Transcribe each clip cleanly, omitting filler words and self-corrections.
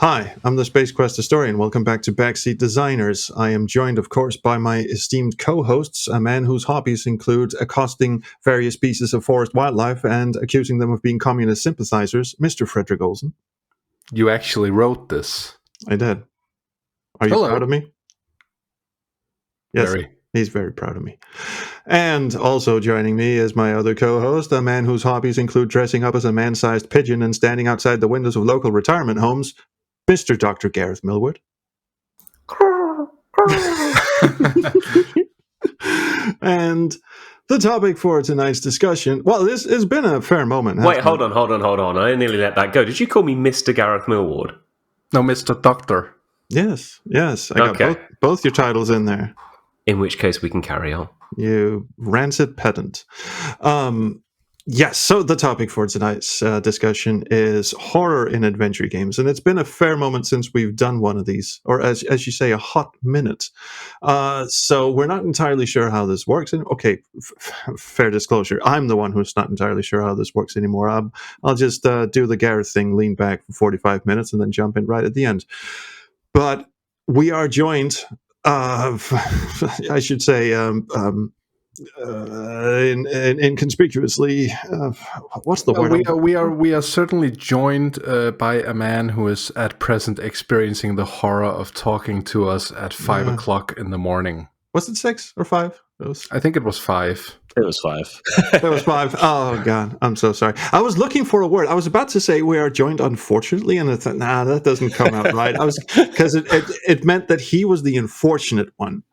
Hi, I'm the Space Quest historian. Welcome back to Backseat Designers. I am joined, of course, by my esteemed co-hosts, a man whose hobbies include accosting various pieces of forest wildlife and accusing them of being communist sympathizers, Mr. Frederick Olsen. You actually wrote this. I did. Are you proud of me? Yes, very. He's very proud of me. And also joining me is my other co-host, a man whose hobbies include dressing up as a man-sized pigeon and standing outside the windows of local retirement homes, Mr. Dr. Gareth Millwood. And the topic for tonight's discussion, well, this has been a fair moment. Wait, hold on. I nearly let that go. Did you call me Mr. Gareth Millward? No, Mr. Doctor. Yes. I got both your titles in there. In which case we can carry on. You rancid pedant. Yes, so the topic for tonight's discussion is horror in adventure games, and it's been a fair moment since we've done one of these, or as you say, a hot minute. So we're not entirely sure how this works. And okay, fair disclosure, I'm the one who's not entirely sure how this works anymore. I'll just do the Gareth thing, lean back for 45 minutes, and then jump in right at the end. But we are joined, I should say, inconspicuously, what's the word? We are certainly joined by a man who is at present experiencing the horror of talking to us at 5 o'clock in the morning. Was it 6 or 5? I think it was 5. It was 5. It was 5. Oh, God. I'm so sorry. I was looking for a word. I was about to say we are joined unfortunately, and I thought, that doesn't come out right. Because it meant that he was the unfortunate one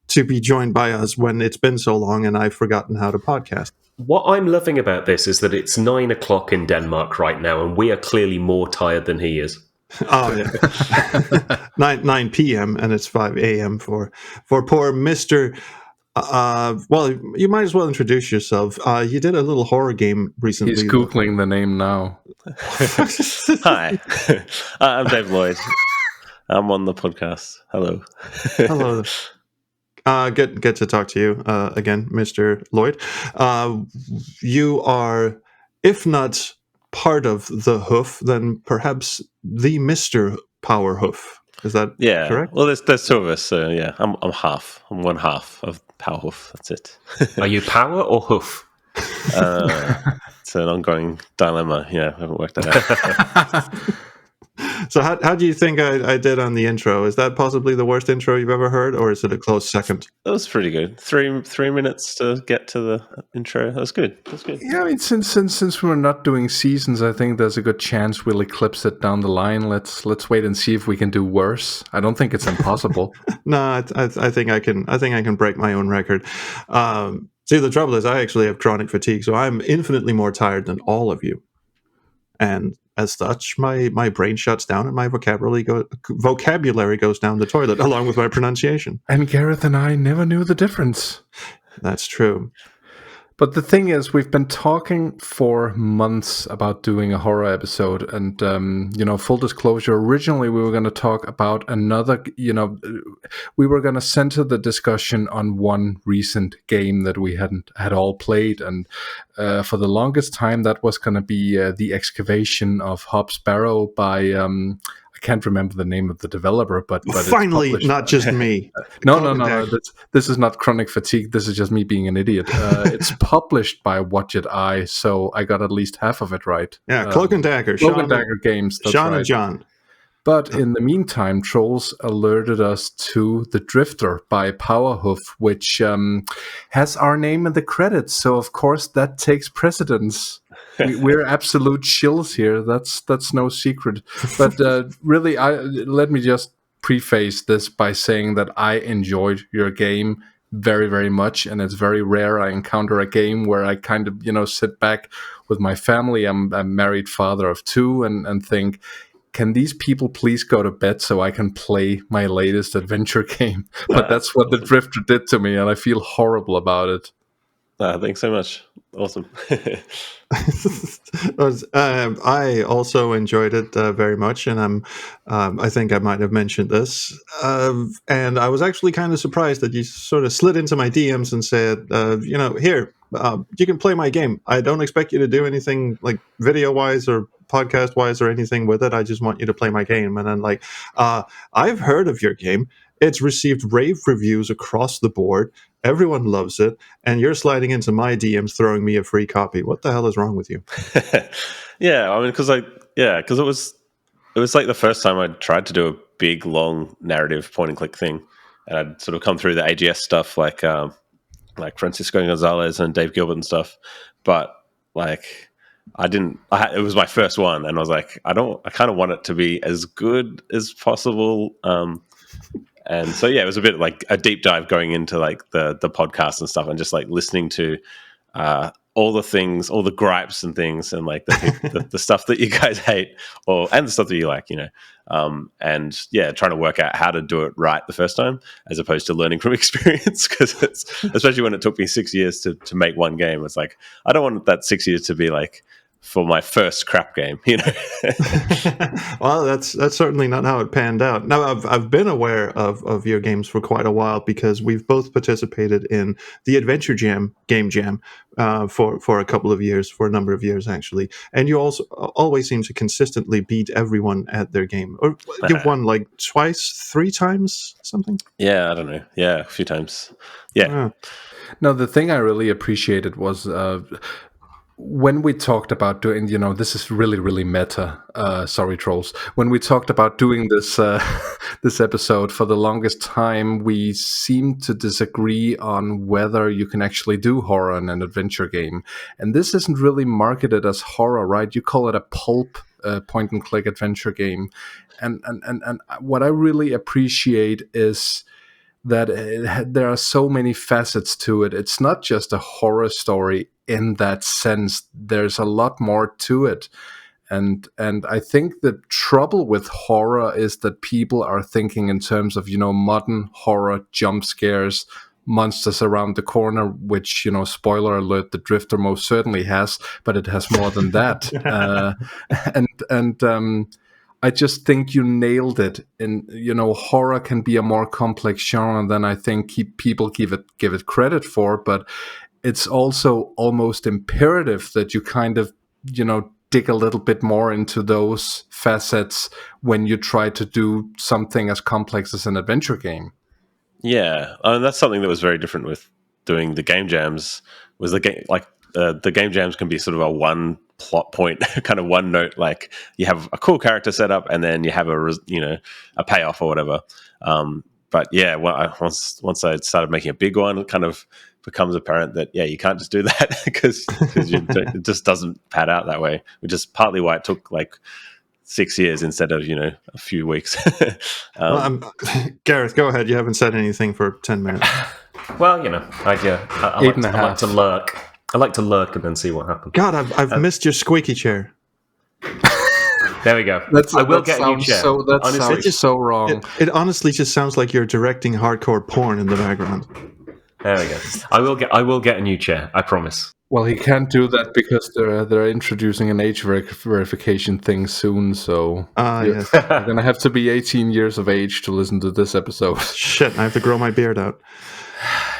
to be joined by us when it's been so long and I've forgotten how to podcast. What I'm loving about this is that it's 9 o'clock in Denmark right now, and we are clearly more tired than he is. Oh, yeah. 9 p.m. and it's 5 a.m. for poor Mr. Well, you might as well introduce yourself. You did a little horror game recently. He's Googling the name now. Hi, I'm Dave Lloyd. I'm on the podcast. Hello. Hello. Get to talk to you again, Mr. Lloyd. You are, if not part of the Hoof, then perhaps the Mr. Powerhoof. Is that correct? Well, there's two of us, so yeah, I'm half. I'm one half of Powerhoof. That's it. Are you Power or Hoof? It's an ongoing dilemma. Yeah, I haven't worked that out. So how do you think I did on the intro? Is that possibly the worst intro you've ever heard, or is it a close second? That was pretty good. 3 minutes to get to the intro. That was good. Yeah, I mean, since we're not doing seasons, I think there's a good chance we'll eclipse it down the line. Let's wait and see if we can do worse. I don't think it's impossible. No, I think I can break my own record. See, the trouble is I actually have chronic fatigue, so I'm infinitely more tired than all of you. And as such, my brain shuts down and my vocabulary goes down the toilet, along with my pronunciation. And Gareth and I never knew the difference. That's true. But the thing is, we've been talking for months about doing a horror episode. And, full disclosure, originally we were going to talk about another, we were going to center the discussion on one recent game that we had all played. And for the longest time, that was going to be the Excavation of Barrow by... I can't remember the name of the developer, but finally, not just me. No. This is not chronic fatigue. This is just me being an idiot. It's published by Watchet Eye, so I got at least half of it right. Yeah, Cloak and Dagger. Cloak and Dagger Games. That's Sean right. and John. But in the meantime, Trolls alerted us to The Drifter by Powerhoof, which has our name in the credits. So, of course, that takes precedence. We're absolute shills here. That's no secret. But really, let me just preface this by saying that I enjoyed your game very, very much, and it's very rare I encounter a game where I kind of, sit back with my family. I'm a married father of 2, and think, can these people please go to bed so I can play my latest adventure game? But that's what The Drifter did to me, and I feel horrible about it. Thanks so much. Awesome. I also enjoyed it very much, and I think I might have mentioned this. And I was actually kind of surprised that you sort of slid into my DMs and said, here, you can play my game. I don't expect you to do anything like video-wise or podcast wise or anything with it. I just want you to play my game. And then like, I've heard of your game. It's received rave reviews across the board. Everyone loves it, and you're sliding into my DMs throwing me a free copy. What the hell is wrong with you? Yeah, I mean, because it was like the first time I tried to do a big, long narrative point and click thing, and I'd sort of come through the AGS stuff like Francisco Gonzalez and Dave Gilbert and stuff, but like it was my first one, and I was like, I kind of want it to be as good as possible. And so yeah, it was a bit like a deep dive going into like the podcast and stuff, and just like listening to all the things, all the gripes and things, and like the stuff that you guys hate, and the stuff that you like, and yeah, trying to work out how to do it right the first time, as opposed to learning from experience. Because it's, especially when it took me 6 years to make one game, it's like I don't want that 6 years to be like for my first crap game, Well, that's certainly not how it panned out. Now, I've been aware of your games for quite a while because we've both participated in the Adventure Jam game jam for a couple of years, for a number of years actually. And you also always seem to consistently beat everyone at their game. Or you've won like twice, 3 times, something. Yeah, I don't know. Yeah, a few times. Yeah. No, the thing I really appreciated was when we talked about doing, this is really, really meta. Sorry, trolls. When we talked about doing this this episode, for the longest time, we seemed to disagree on whether you can actually do horror in an adventure game. And this isn't really marketed as horror, right? You call it a pulp point and click adventure game. And what I really appreciate is that there are so many facets to it. It's not just a horror story in that sense. There's a lot more to it. And I think the trouble with horror is that people are thinking in terms of, modern horror, jump scares, monsters around the corner, which, spoiler alert, the Drifter most certainly has, but it has more than that. I just think you nailed it. And horror can be a more complex genre than I think people give it credit for. But it's also almost imperative that you kind of dig a little bit more into those facets when you try to do something as complex as an adventure game. Yeah, and that's something that was very different with doing the game jams. Was the game like the game jams can be sort of a one plot point, kind of one note. Like you have a cool character set up, and then you have a payoff or whatever. But yeah, once I started making a big one, it kind of becomes apparent that you can't just do that because it just doesn't pad out that way. Which is partly why it took like 6 years instead of a few weeks. Gareth, go ahead. You haven't said anything for 10 minutes. Well, I like to lurk. I like to lurk and then see what happens. God, I've missed your squeaky chair. There we go. I will get a new chair. That sounds so wrong. It honestly just sounds like you're directing hardcore porn in the background. There we go. I will get a new chair. I promise. Well, he can't do that because they're introducing an age verification thing soon. So yes. You're gonna have to be 18 years of age to listen to this episode. Shit, I have to grow my beard out.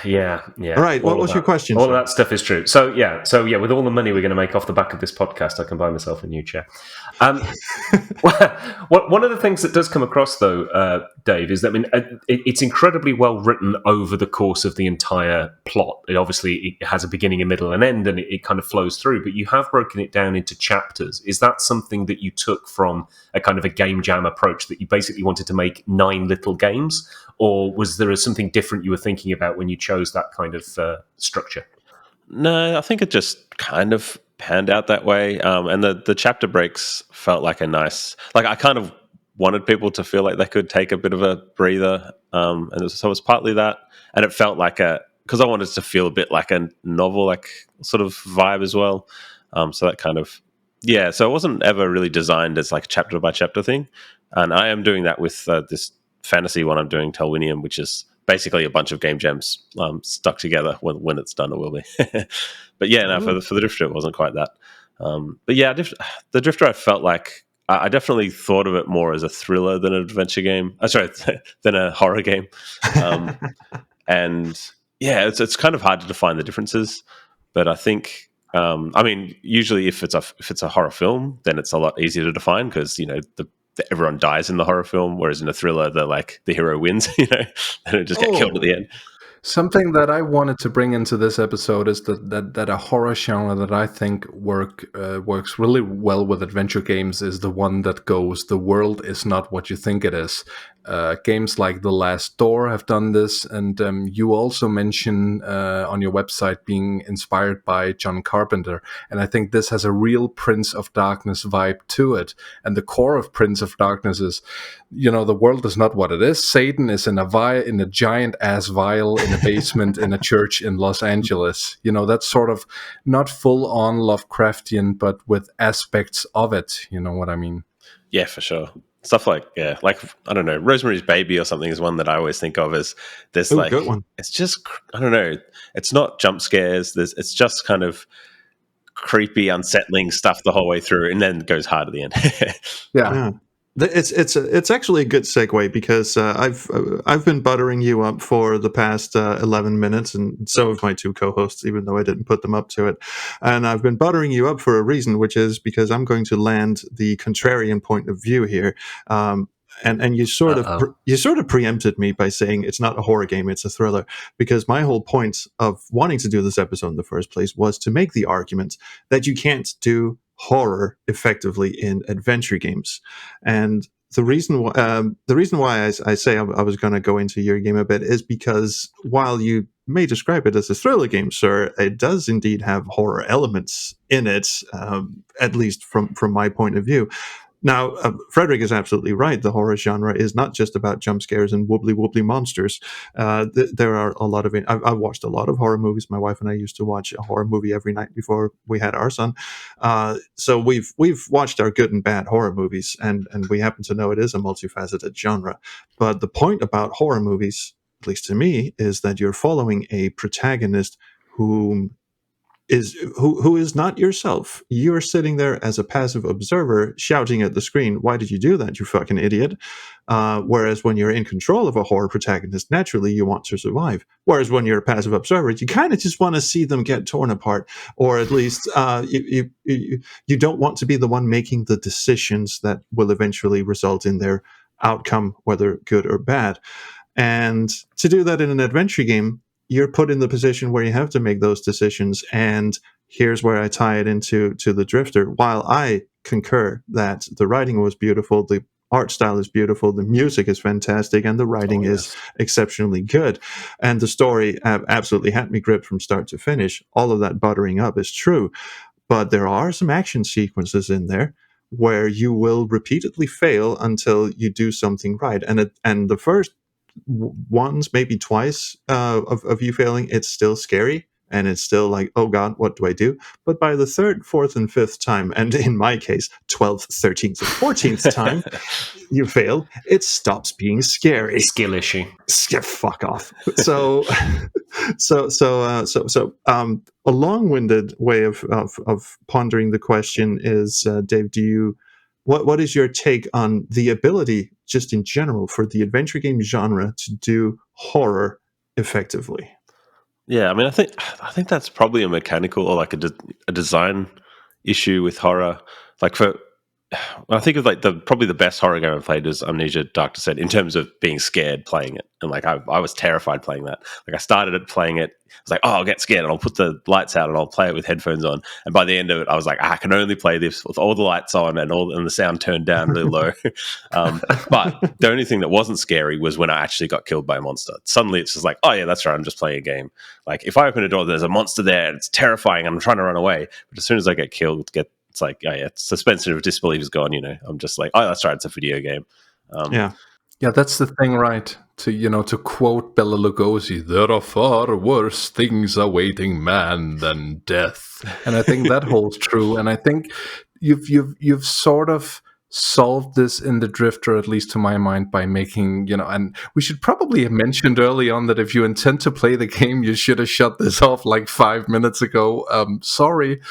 Yeah. All right, what was your question? All of that stuff is true. So with all the money we're going to make off the back of this podcast, I can buy myself a new chair. One of the things that does come across, though, Dave, is that it's incredibly well written over the course of the entire plot. It has a beginning, a middle, and end, and it kind of flows through. But you have broken it down into chapters. Is that something that you took from a kind of a game jam approach, that you basically wanted to make 9 little games? Or was there something different you were thinking about when you chose that kind of structure? No, I think it just kind of panned out that way. And the chapter breaks felt like a nice... Like, I kind of wanted people to feel like they could take a bit of a breather. So it was partly that. And it felt like because I wanted to feel a bit like a novel, like sort of vibe as well. So that kind of... Yeah, so it wasn't ever really designed as like a chapter by chapter thing. And I am doing that with this fantasy one I'm doing, Telwinium, which is basically a bunch of game jams stuck together. When it's done, it will be. But yeah, no, for the Drifter, it wasn't quite that. But yeah, the Drifter, I felt like I definitely thought of it more as a thriller than an adventure game. Than a horror game. And yeah, it's kind of hard to define the differences. But I think I mean, usually if it's a horror film, then it's a lot easier to define because everyone dies in the horror film, whereas in a thriller, the hero wins, and it just get killed at the end. Something that I wanted to bring into this episode is that a horror genre that I think works really well with adventure games is the one that goes, the world is not what you think it is. Games like The Last Door have done this, and you also mention on your website being inspired by John Carpenter, and I think this has a real Prince of Darkness vibe to it. And the core of Prince of Darkness is, the world is not what it is. Satan is in a giant ass vial in a basement in a church in Los Angeles. That's sort of not full on Lovecraftian, but with aspects of it. You know what I mean? Yeah, for sure. Stuff like I don't know, Rosemary's Baby or something is one that I always think of as there's good one. It's just, I don't know, it's not jump scares. It's just kind of creepy, unsettling stuff the whole way through, and then goes hard at the end. Yeah. It's actually a good segue because I've been buttering you up for the past 11 minutes, and so have my two co-hosts, even though I didn't put them up to it. And I've been buttering you up for a reason, which is because I'm going to land the contrarian point of view here. And you sort of preempted me by saying it's not a horror game, it's a thriller, because my whole point of wanting to do this episode in the first place was to make the argument that you can't do horror effectively in adventure games. And the reason why I say I was going to go into your game a bit is because while you may describe it as a thriller game, sir, it does indeed have horror elements in it, at least from my point of view. Now, Frederick is absolutely right. The horror genre is not just about jump scares and wobbly monsters. There are a lot of it. I've watched a lot of horror movies. My wife and I used to watch a horror movie every night before we had our son. So we've watched our good and bad horror movies, and we happen to know it is a multifaceted genre. But the point about horror movies, at least to me, is that you're following a protagonist who is not yourself. You're sitting there as a passive observer shouting at the screen, "Why did you do that, you fucking idiot?" Whereas when you're in control of a horror protagonist, naturally you want to survive. Whereas when you're a passive observer, you kind of just want to see them get torn apart, or at least you don't want to be the one making the decisions that will eventually result in their outcome, whether good or bad. And to do that in an adventure game, you're put in the position where you have to make those decisions. And here's where I tie it into the Drifter. While I concur that the writing was beautiful, the art style is beautiful, the music is fantastic, and the writing is exceptionally good, and the story absolutely had me gripped from start to finish, all of that buttering up is true. But there are some action sequences in there where you will repeatedly fail until you do something right. And the first once, maybe twice of you failing, it's still scary. And it's still like, oh God, what do I do? But by the third, fourth, and fifth time, and in my case, 12th, 13th, and 14th time, you fail, it stops being scary. Skill issue. Fuck off. So a long-winded way of pondering the question is, Dave, what is your take on the ability, just in general, for the adventure game genre to do horror effectively? Yeah, I mean, I think that's probably a mechanical or like a design issue with horror. Like when I think of like probably the best horror game I played was Amnesia Dark Descent in terms of being scared playing it. And like I was terrified playing that. Like I started it playing it. I was like, oh, I'll get scared and I'll put the lights out and I'll play it with headphones on. And by the end of it, I was like, I can only play this with all the lights on and the sound turned down really low. But the only thing that wasn't scary was when I actually got killed by a monster. Suddenly it's just like, oh yeah, that's right, I'm just playing a game. Like if I open a door, there's a monster there and it's terrifying and I'm trying to run away. But as soon as I get killed, it's like, oh yeah, suspension of disbelief is gone. I'm just like, oh, that's right, it's a video game. Yeah, that's the thing, right? To quote Bela Lugosi, there are far worse things awaiting man than death, and I think that holds true. And I think you've sort of solved this in the Drifter, at least to my mind, by making, and we should probably have mentioned early on that if you intend to play the game, you should have shut this off like 5 minutes ago. Sorry,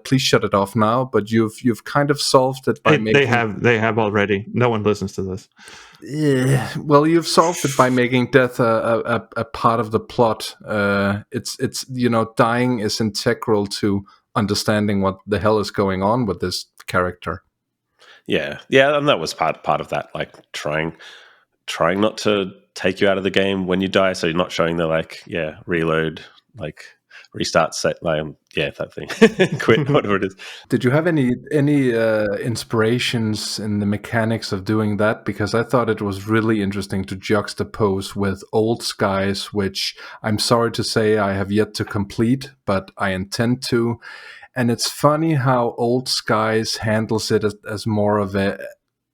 please shut it off now. But you've kind of solved it by making... They have already. No one listens to this. Yeah, well, you've solved it by making death a part of the plot. It's dying is integral to understanding what the hell is going on with this character. Yeah, and that was part of that, like trying not to take you out of the game when you die, so you're not showing the like reload, like restart set, like that thing, quit, whatever it is. Did you have any inspirations in the mechanics of doing that? Because I thought it was really interesting to juxtapose with Old Skies, which I'm sorry to say I have yet to complete, but I intend to. And it's funny how Old Skies handles it as more of a,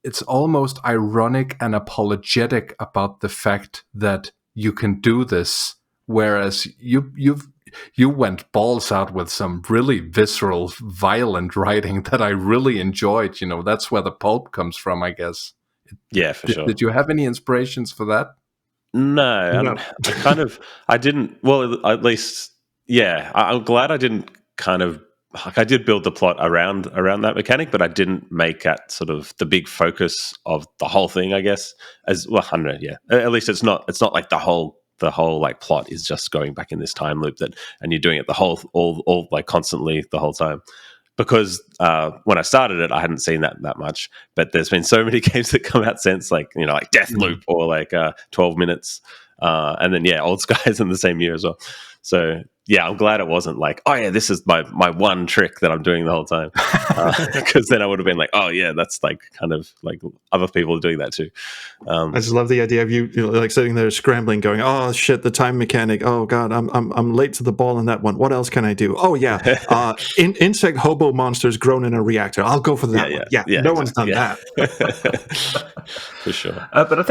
it's almost ironic and apologetic about the fact that you can do this, whereas you went balls out with some really visceral, violent writing that I really enjoyed. You know, that's where the pulp comes from, I guess. Yeah, for sure. Did you have any inspirations for that? No. I didn't. Well, at least, I'm glad I didn't kind of. Like, I did build the plot around that mechanic, but I didn't make that sort of the big focus of the whole thing, I guess. As well, I don't know. Yeah, at least it's not like the whole like plot is just going back in this time loop and you're doing it the whole all like constantly the whole time. Because when I started it, I hadn't seen that much, but there's been so many games that come out since, like, you know, like Deathloop or like 12 Minutes, and then Old Skies in the same year as well. So yeah, I'm glad it wasn't like, oh yeah, this is my one trick that I'm doing the whole time, because then I would have been like, oh yeah, that's like kind of like other people are doing that too. I just love the idea of you know, like sitting there scrambling, going, oh shit, the time mechanic. Oh god, I'm late to the ball in that one. What else can I do? Oh yeah, insect hobo monsters grown in a reactor. I'll go for that one. Yeah, no one's done that. For sure. But I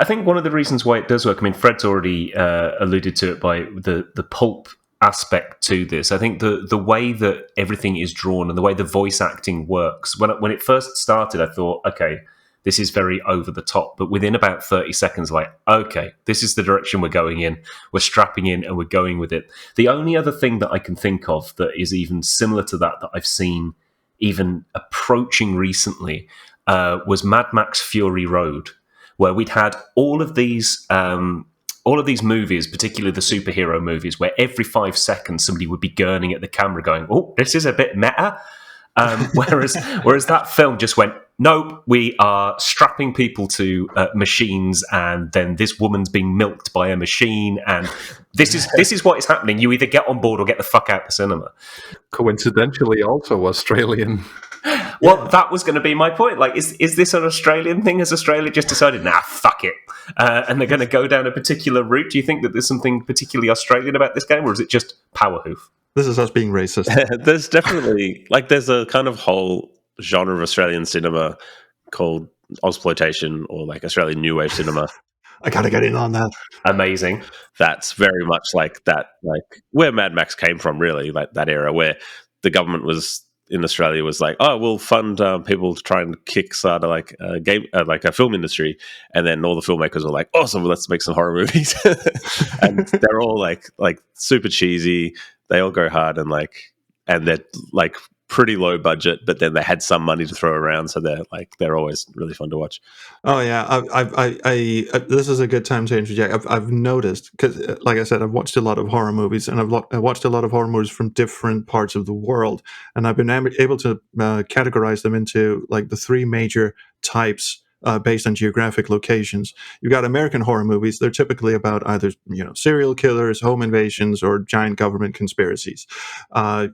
think one of the reasons why it does work, I mean, Fred's already alluded to it by the pulp aspect to this. I think the way that everything is drawn and the way the voice acting works, when it first started, I thought, okay, this is very over the top. But within about 30 seconds, like, okay, this is the direction we're going in. We're strapping in and we're going with it. The only other thing that I can think of that is even similar to that I've seen even approaching recently was Mad Max Fury Road, where we'd had all of these movies, particularly the superhero movies, where every 5 seconds somebody would be gurning at the camera going, oh, this is a bit meta. Whereas that film just went, nope, we are strapping people to machines, and then this woman's being milked by a machine, and this is what is happening. You either get on board or get the fuck out of the cinema. Coincidentally, also Australian. Well, that was going to be my point. Like, is this an Australian thing? Has Australia just decided, nah, fuck it, and they're going to go down a particular route? Do you think that there's something particularly Australian about this game, or is it just Powerhoof? This is us being racist. There's definitely, like, there's a kind of whole genre of Australian cinema called Ausploitation, or like Australian New Wave cinema. I gotta get in on that. Amazing. That's very much like that, like where Mad Max came from, really, like that era where the government was in Australia was like, oh, we'll fund people to try and kickstart like a game, like a film industry, and then all the filmmakers were like, awesome, well, let's make some horror movies, and they're all like super cheesy. They all go hard and they're like pretty low budget, but then they had some money to throw around, so they're always really fun to watch. Oh yeah, I this is a good time to interject. I've noticed, because like I said, I've watched a lot of horror movies, and I've watched a lot of horror movies from different parts of the world, and I've been able to categorize them into like the three major types. Based on geographic locations. You've got American horror movies. They're typically about either, you know, serial killers, home invasions, or giant government conspiracies.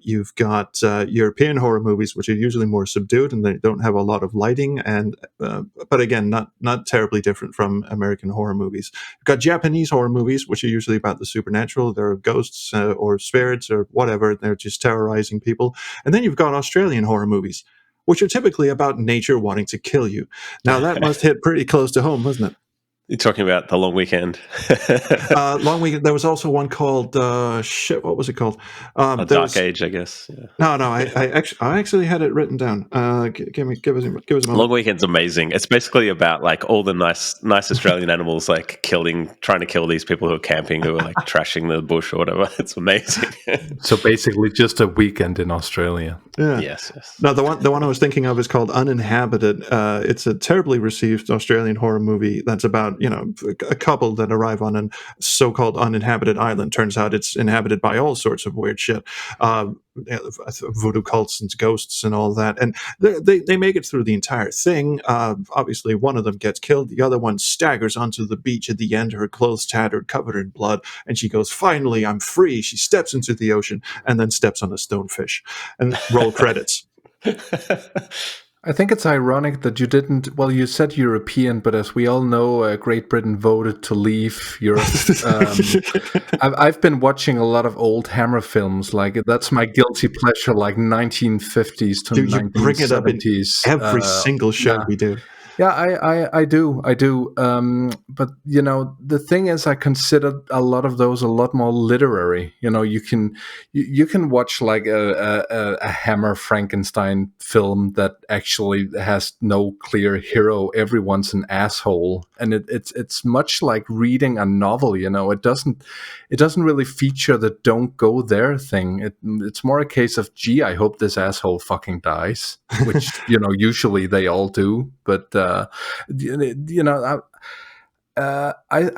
You've got European horror movies, which are usually more subdued and they don't have a lot of lighting, and but again, not terribly different from American horror movies. You've got Japanese horror movies, which are usually about the supernatural. There are ghosts or spirits or whatever. They're just terrorizing people. And then you've got Australian horror movies, which are typically about nature wanting to kill you. Now, that must hit pretty close to home, wasn't it? You're talking about The Long Weekend. Long Weekend. There was also one called, what was it called? Dark Age, I guess. Yeah. No, I actually had it written down. Give us a moment. Long Weekend's amazing. It's basically about like all the nice Australian animals like trying to kill these people who are camping, who are like trashing the bush or whatever. It's amazing. So basically just a weekend in Australia. Yeah. Yes. No, the one I was thinking of is called Uninhabited. It's a terribly received Australian horror movie that's about, a couple that arrive on a so-called uninhabited island. Turns out it's inhabited by all sorts of weird shit, voodoo cults and ghosts and all that. And they make it through the entire thing. Obviously, one of them gets killed. The other one staggers onto the beach at the end, her clothes tattered, covered in blood, and she goes, "Finally, I'm free." She steps into the ocean and then steps on a stonefish. And roll credits. I think it's ironic that you didn't. Well, you said European, but as we all know, Great Britain voted to leave Europe. I've been watching a lot of old Hammer films. Like that's my guilty pleasure, like 1950s to 1970s. You bring it up in every single show we do. Yeah, I do. But the thing is, I consider a lot of those a lot more literary. You can watch like a Hammer Frankenstein film that actually has no clear hero. Everyone's an asshole, and it's much like reading a novel. It doesn't really feature the "don't go there" thing. It's more a case of, gee, I hope this asshole fucking dies, which usually they all do. But I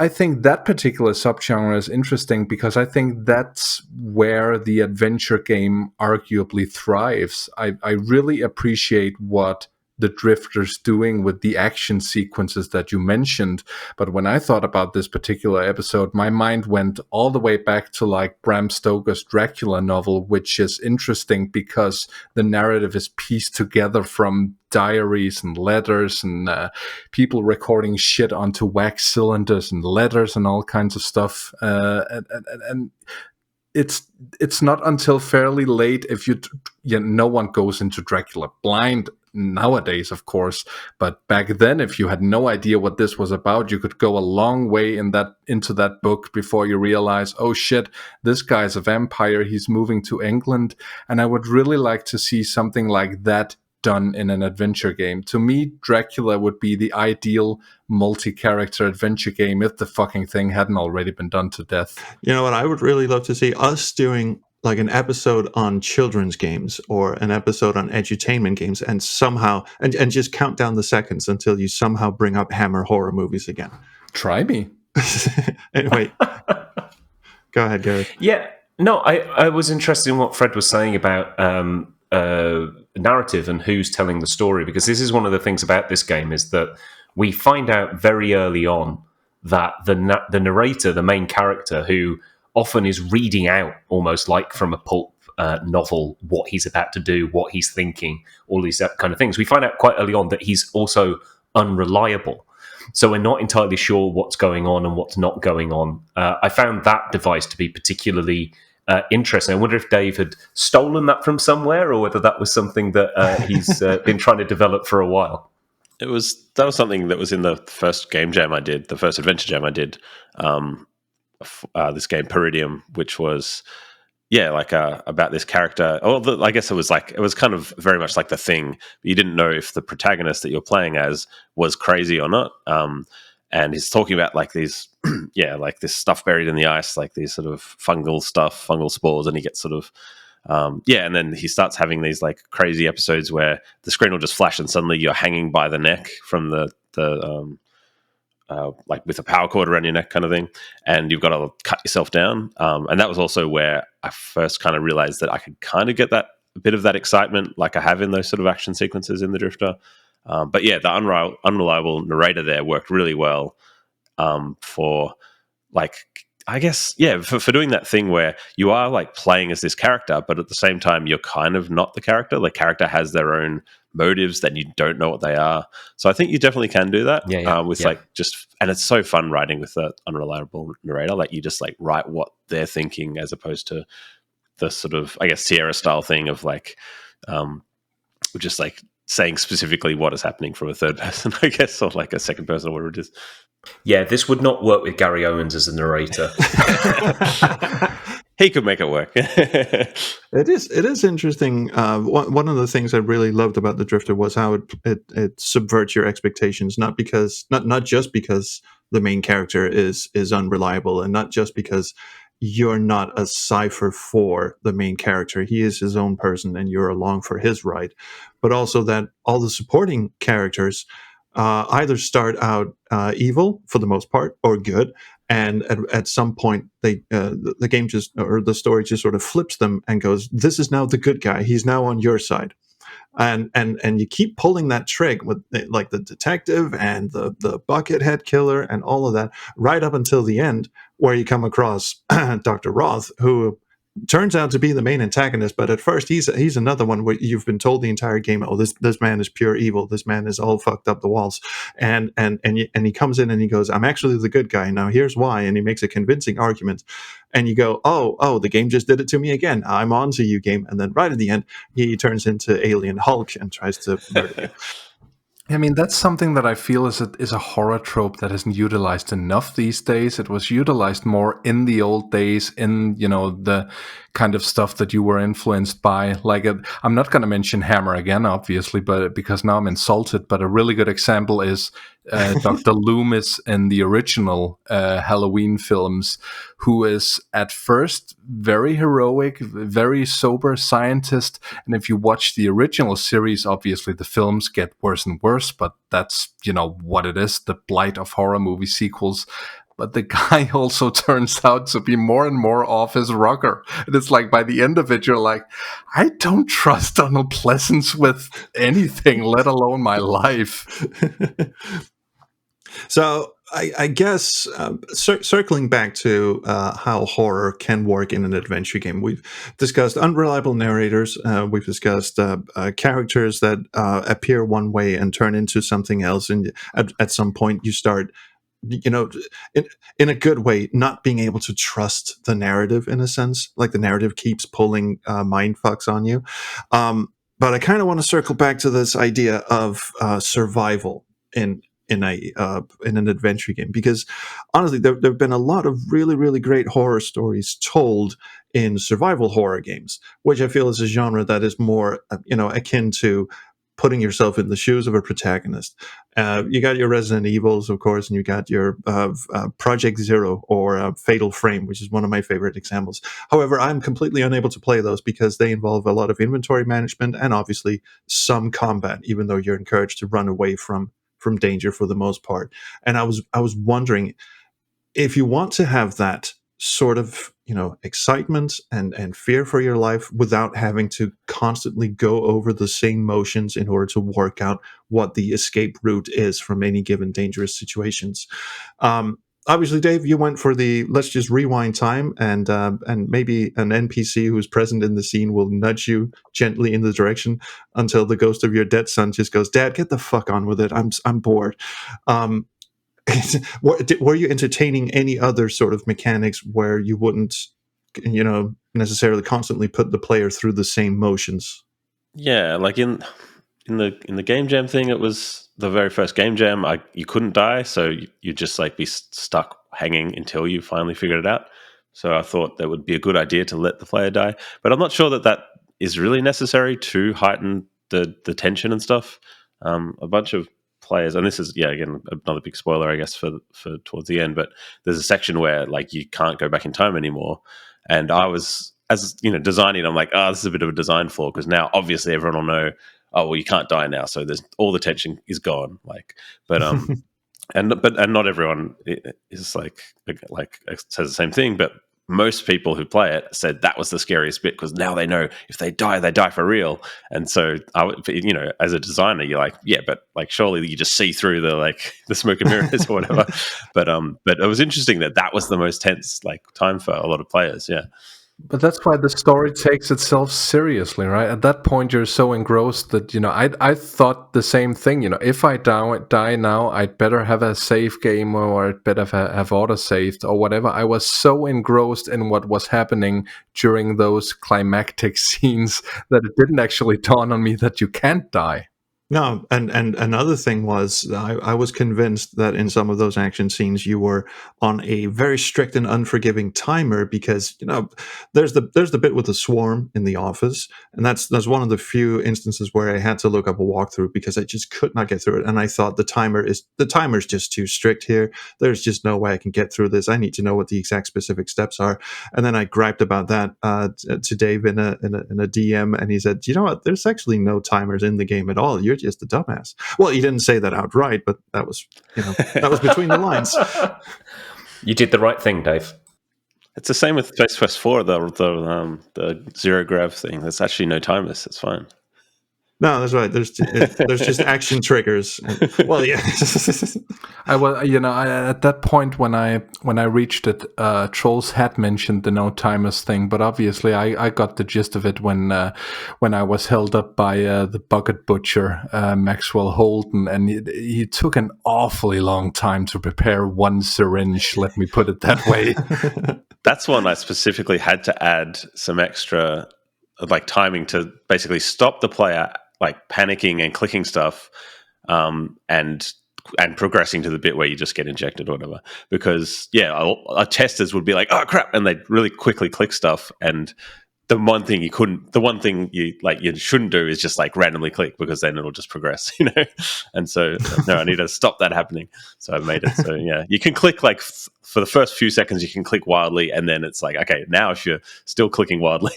think that particular subgenre is interesting because I think that's where the adventure game arguably thrives. I really appreciate what the Drifter's doing with the action sequences that you mentioned. But when I thought about this particular episode, my mind went all the way back to like Bram Stoker's Dracula novel, which is interesting because the narrative is pieced together from diaries and letters and people recording shit onto wax cylinders and letters and all kinds of stuff. And it's not until fairly late if no one goes into Dracula blind nowadays, of course, but back then, if you had no idea what this was about, you could go a long way into that book before you realize, oh shit, this guy's a vampire, he's moving to England. And I would really like to see something like that done in an adventure game. To me, Dracula would be the ideal multi-character adventure game if the fucking thing hadn't already been done to death. You know what? I would really love to see us doing like an episode on children's games or an episode on edutainment games and somehow, and just count down the seconds until you somehow bring up Hammer horror movies again. Try me. Anyway, go ahead, Gary. Yeah, no, I was interested in what Fred was saying about narrative and who's telling the story, because this is one of the things about this game is that we find out very early on that the narrator, the main character, who often is reading out almost like from a pulp novel what he's about to do, what he's thinking, all these kind of things. We find out quite early on that he's also unreliable. So we're not entirely sure what's going on and what's not going on. I found that device to be particularly interesting. I wonder if Dave had stolen that from somewhere or whether that was something that he's been trying to develop for a while. That was something that was in the first game jam I did, the first adventure jam I did. This game Peridium, which was about this character. I guess it was kind of very much like The Thing. You didn't know if the protagonist that you're playing as was crazy or not. And he's talking about like these, like this stuff buried in the ice, like these sort of fungal spores, and he gets sort of, and then he starts having these like crazy episodes where the screen will just flash and suddenly you're hanging by the neck from the like with a power cord around your neck kind of thing, and you've got to cut yourself down. And that was also where I first kind of realized that I could kind of get a bit of that excitement like I have in those sort of action sequences in the Drifter. But yeah, the unreliable narrator there worked really well for like, I guess, for doing that thing where you are like playing as this character, but at the same time, you're kind of not the character. The character has their own motives that you don't know what they are. So I think you definitely can do that and it's so fun writing with the unreliable narrator. Like you just like write what they're thinking as opposed to the sort of, I guess, Sierra style thing of like, just like saying specifically what is happening from a third person, I guess, or like a second person or whatever it is. Yeah, this would not work with Gary Owens as a narrator. He could make it work. It is interesting. One of the things I really loved about the Drifter was how it subverts your expectations, not just because the main character is unreliable, and not just because you're not a cipher for the main character. He is his own person, and you're along for his ride. But also that all the supporting characters either start out evil for the most part or good, and at some point the game just, or the story just sort of flips them and goes, this is now the good guy, he's now on your side. And you keep pulling that trick with like the detective and the buckethead killer and all of that, right up until the end, where you come across Dr. Roth, who turns out to be the main antagonist. But at first he's another one where you've been told the entire game, oh, this man is pure evil, this man is all fucked up the walls, and he comes in and he goes, I'm actually the good guy, now here's why, and he makes a convincing argument, and you go, oh, the game just did it to me again, I'm on to you, game. And then right at the end he turns into Alien Hulk and tries to murder you. I mean, that's something that I feel is a horror trope that isn't utilized enough these days. It was utilized more in the old days, in, the kind of stuff that you were influenced by. Like, I'm not going to mention Hammer again, obviously, but because now I'm insulted. But a really good example is Dr. Loomis in the original Halloween films, who is at first very heroic, very sober scientist. And if you watch the original series, obviously the films get worse and worse, but that's, what it is, the blight of horror movie sequels. But the guy also turns out to be more and more off his rocker. And it's like, by the end of it, you're like, I don't trust Donald Pleasence with anything, let alone my life. So I guess circling back to how horror can work in an adventure game, we've discussed unreliable narrators. We've discussed characters that appear one way and turn into something else. And at some point you start, in a good way, not being able to trust the narrative, in a sense, like the narrative keeps pulling mind fucks on you. But I kind of want to circle back to this idea of survival in an adventure game, because honestly there have been a lot of really, really great horror stories told in survival horror games, which I feel is a genre that is more akin to putting yourself in the shoes of a protagonist. You got your Resident Evils, of course, and you got your Project Zero or Fatal Frame, which is one of my favorite examples. However, I'm completely unable to play those because they involve a lot of inventory management and obviously some combat, even though you're encouraged to run away from danger for the most part. And I was wondering, if you want to have that sort of excitement and fear for your life without having to constantly go over the same motions in order to work out what the escape route is from any given dangerous situations. Obviously, Dave, you went for the let's just rewind time, and maybe an NPC who's present in the scene will nudge you gently in the direction until the ghost of your dead son just goes, "Dad, get the fuck on with it. I'm bored." Were you entertaining any other sort of mechanics where you wouldn't, necessarily constantly put the player through the same motions? Yeah, like in the game jam thing, it was the very first game jam. You couldn't die, so you'd just like be stuck hanging until you finally figured it out. So I thought that would be a good idea to let the player die, but I'm not sure that is really necessary to heighten the tension and stuff. A bunch of players, and this is again another big spoiler, I guess, for towards the end. But there's a section where like you can't go back in time anymore, and I was, as designing, I'm like, this is a bit of a design flaw, because now obviously everyone will know, oh well, you can't die now, so there's all the tension is gone. Like, but and not everyone is like says the same thing, but most people who play it said that was the scariest bit, because now they know if they die for real. And so, as a designer, you're like, yeah, but like surely you just see through the smoke and mirrors or whatever. But it was interesting that was the most tense time for a lot of players. Yeah. But that's why the story takes itself seriously, right? At that point, you're so engrossed that, I thought the same thing. If I die now, I'd better have a save game, or I'd better have auto-saved or whatever. I was so engrossed in what was happening during those climactic scenes that it didn't actually dawn on me that you can't die. No, and another thing was, I was convinced that in some of those action scenes you were on a very strict and unforgiving timer, because there's the bit with the swarm in the office, and that's one of the few instances where I had to look up a walkthrough because I just could not get through it, and I thought the timer's just too strict here. There's just no way I can get through this. I need to know what the exact specific steps are. And then I griped about that to Dave in a DM, and he said, you know what? There's actually no timers in the game at all. You you're just a dumbass. Well, he didn't say that outright, but that was, that was between the lines. You did the right thing, Dave. It's the same with Space Quest 4, the zero grav thing. There's actually no timers. It's fine. No, that's right. There's just action triggers. Well, yeah. I was, at that point when I reached it, Trolls had mentioned the no timers thing, but obviously I got the gist of it when I was held up by the bucket butcher, Maxwell Holden, and he took an awfully long time to prepare one syringe. Let me put it that way. That's one I specifically had to add some extra timing to basically stop the player panicking and clicking stuff, and progressing to the bit where you just get injected or whatever. Because our testers would be like, "Oh crap," and they'd really quickly click stuff. And the one thing you shouldn't do is just randomly click, because then it'll just progress, And so no, I need to stop that happening. So I made it so you can click for the first few seconds, you can click wildly, and then it's okay, now if you're still clicking wildly,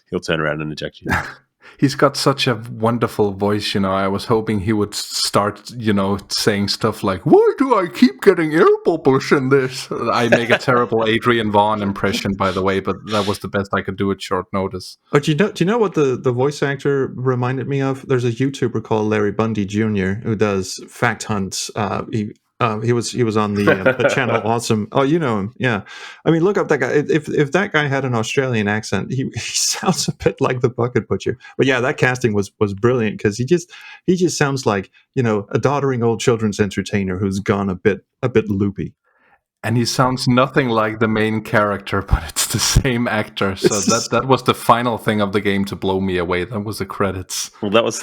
he'll turn around and eject you. He's got such a wonderful voice, I was hoping he would start, saying stuff like, "Why do I keep getting air bubbles in this?" I make a terrible Adrian Vaughn impression, by the way, but that was the best I could do at short notice. But do you know what the voice actor reminded me of? There's a YouTuber called Larry Bundy Jr. who does fact hunts. He was on the channel Awesome. Oh, you know him, yeah. I mean, look up that guy. If that guy had an Australian accent, he sounds a bit like the Bucket Butcher. But yeah, that casting was brilliant, because he just sounds like a doddering old children's entertainer who's gone a bit loopy. And he sounds nothing like the main character, but it's the same actor. So that was the final thing of the game to blow me away. That was the credits. Well, that was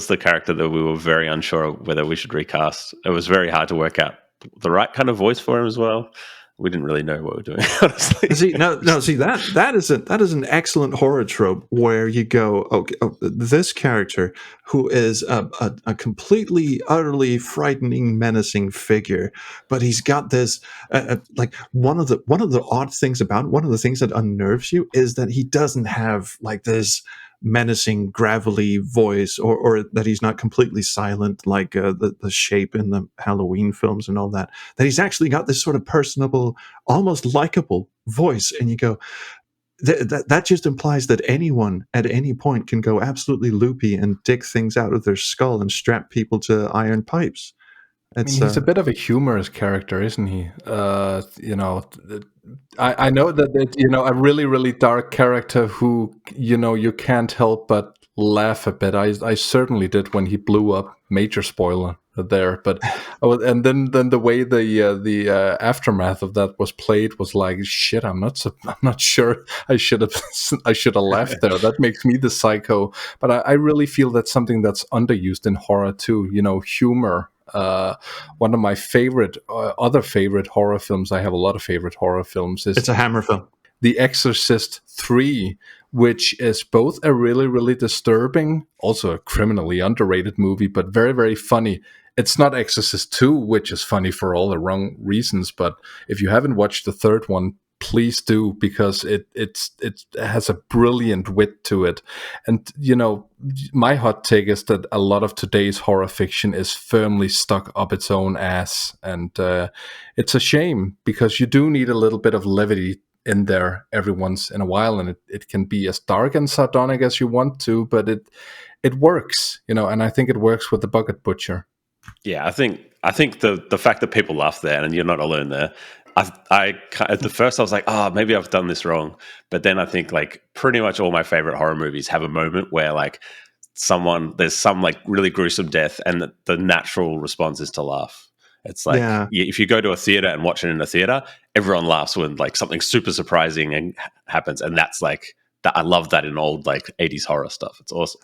the character that we were very unsure whether we should recast. It was very hard to work out the right kind of voice for him as well. We didn't really know what we were doing, honestly. See, that is an excellent horror trope where you go, okay, this character who is a completely, utterly frightening, menacing figure, but he's got this one of the odd things about, one of the things that unnerves you is that he doesn't have this menacing gravelly voice, or that he's not completely silent like the Shape in the Halloween films and all that he's actually got this sort of personable, almost likable voice, and you go, that just implies that anyone at any point can go absolutely loopy and dig things out of their skull and strap people to iron pipes. He's a bit of a humorous character, isn't he? I know that a really, really dark character who, you can't help but laugh a bit. I certainly did when he blew up. Major spoiler there, but and then the way the aftermath of that was played was like, shit. I'm not sure I should have laughed there. That makes me the psycho. But I really feel that's something that's underused in horror too. Humor. One of my other favorite horror films, I have a lot of favorite horror films, it's a Hammer film, The Exorcist 3, which is both a really, really disturbing, also a criminally underrated movie, but very, very funny. It's not Exorcist 2, which is funny for all the wrong reasons, but if you haven't watched the third one, please do, because it has a brilliant wit to it. And my hot take is that a lot of today's horror fiction is firmly stuck up its own ass, and it's a shame, because you do need a little bit of levity in there every once in a while, and it can be as dark and sardonic as you want to, but it works, and I think it works with the Bucket Butcher. Yeah, I think the fact that people laugh there, and you're not alone there. I at the first I was like, maybe I've done this wrong, but then I think pretty much all my favorite horror movies have a moment where there's some really gruesome death, and the natural response is to laugh. It's if you go to a theater and watch it in a theater, everyone laughs when something super surprising happens, and that's I love that in old 80s horror stuff. It's awesome.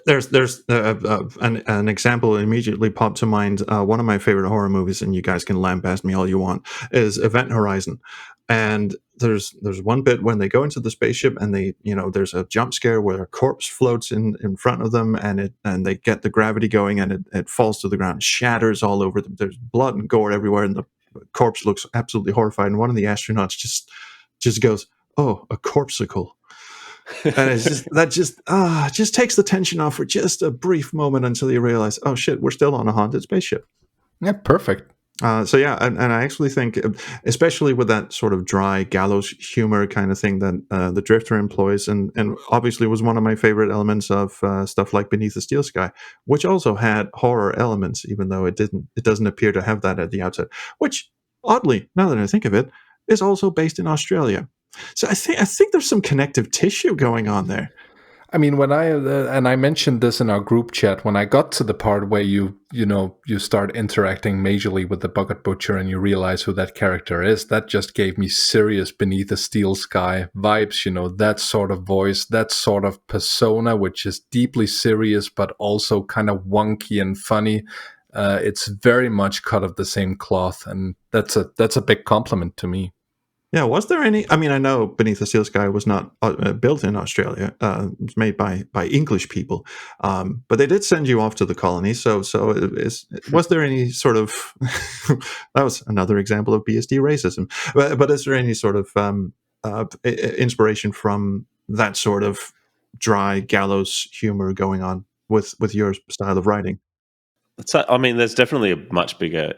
There's an example immediately popped to mind. One of my favorite horror movies, and you guys can lambaste me all you want, is Event Horizon. And there's one bit when they go into the spaceship, and there's a jump scare where a corpse floats in front of them, and they get the gravity going, and it falls to the ground, shatters all over them. There's blood and gore everywhere, and the corpse looks absolutely horrified. And one of the astronauts just goes, "Oh, a corpsicle." And it's just takes the tension off for just a brief moment until you realize, oh shit, we're still on a haunted spaceship. Yeah, perfect. So yeah, and I actually think, especially with that sort of dry gallows humor kind of thing that the Drifter employs, and obviously was one of my favorite elements of stuff like Beneath the Steel Sky, which also had horror elements, even though it doesn't appear to have that at the outset. Which, oddly, now that I think of it, is also based in Australia. So I think there's some connective tissue going on there. I mean, when I mentioned this in our group chat, when I got to the part where you start interacting majorly with the Bucket Butcher and you realize who that character is, that just gave me serious Beneath the Steel Sky vibes. That sort of voice, that sort of persona, which is deeply serious but also kind of wonky and funny. It's very much cut of the same cloth, and that's a big compliment to me. Yeah, was there any? I mean, I know Beneath the Steel Sky was not built in Australia; it was made by English people, but they did send you off to the colonies. So was there any sort of? That was another example of BSD racism. But is there any sort of inspiration from that sort of dry gallows humor going on with your style of writing? So, I mean, there's definitely a much bigger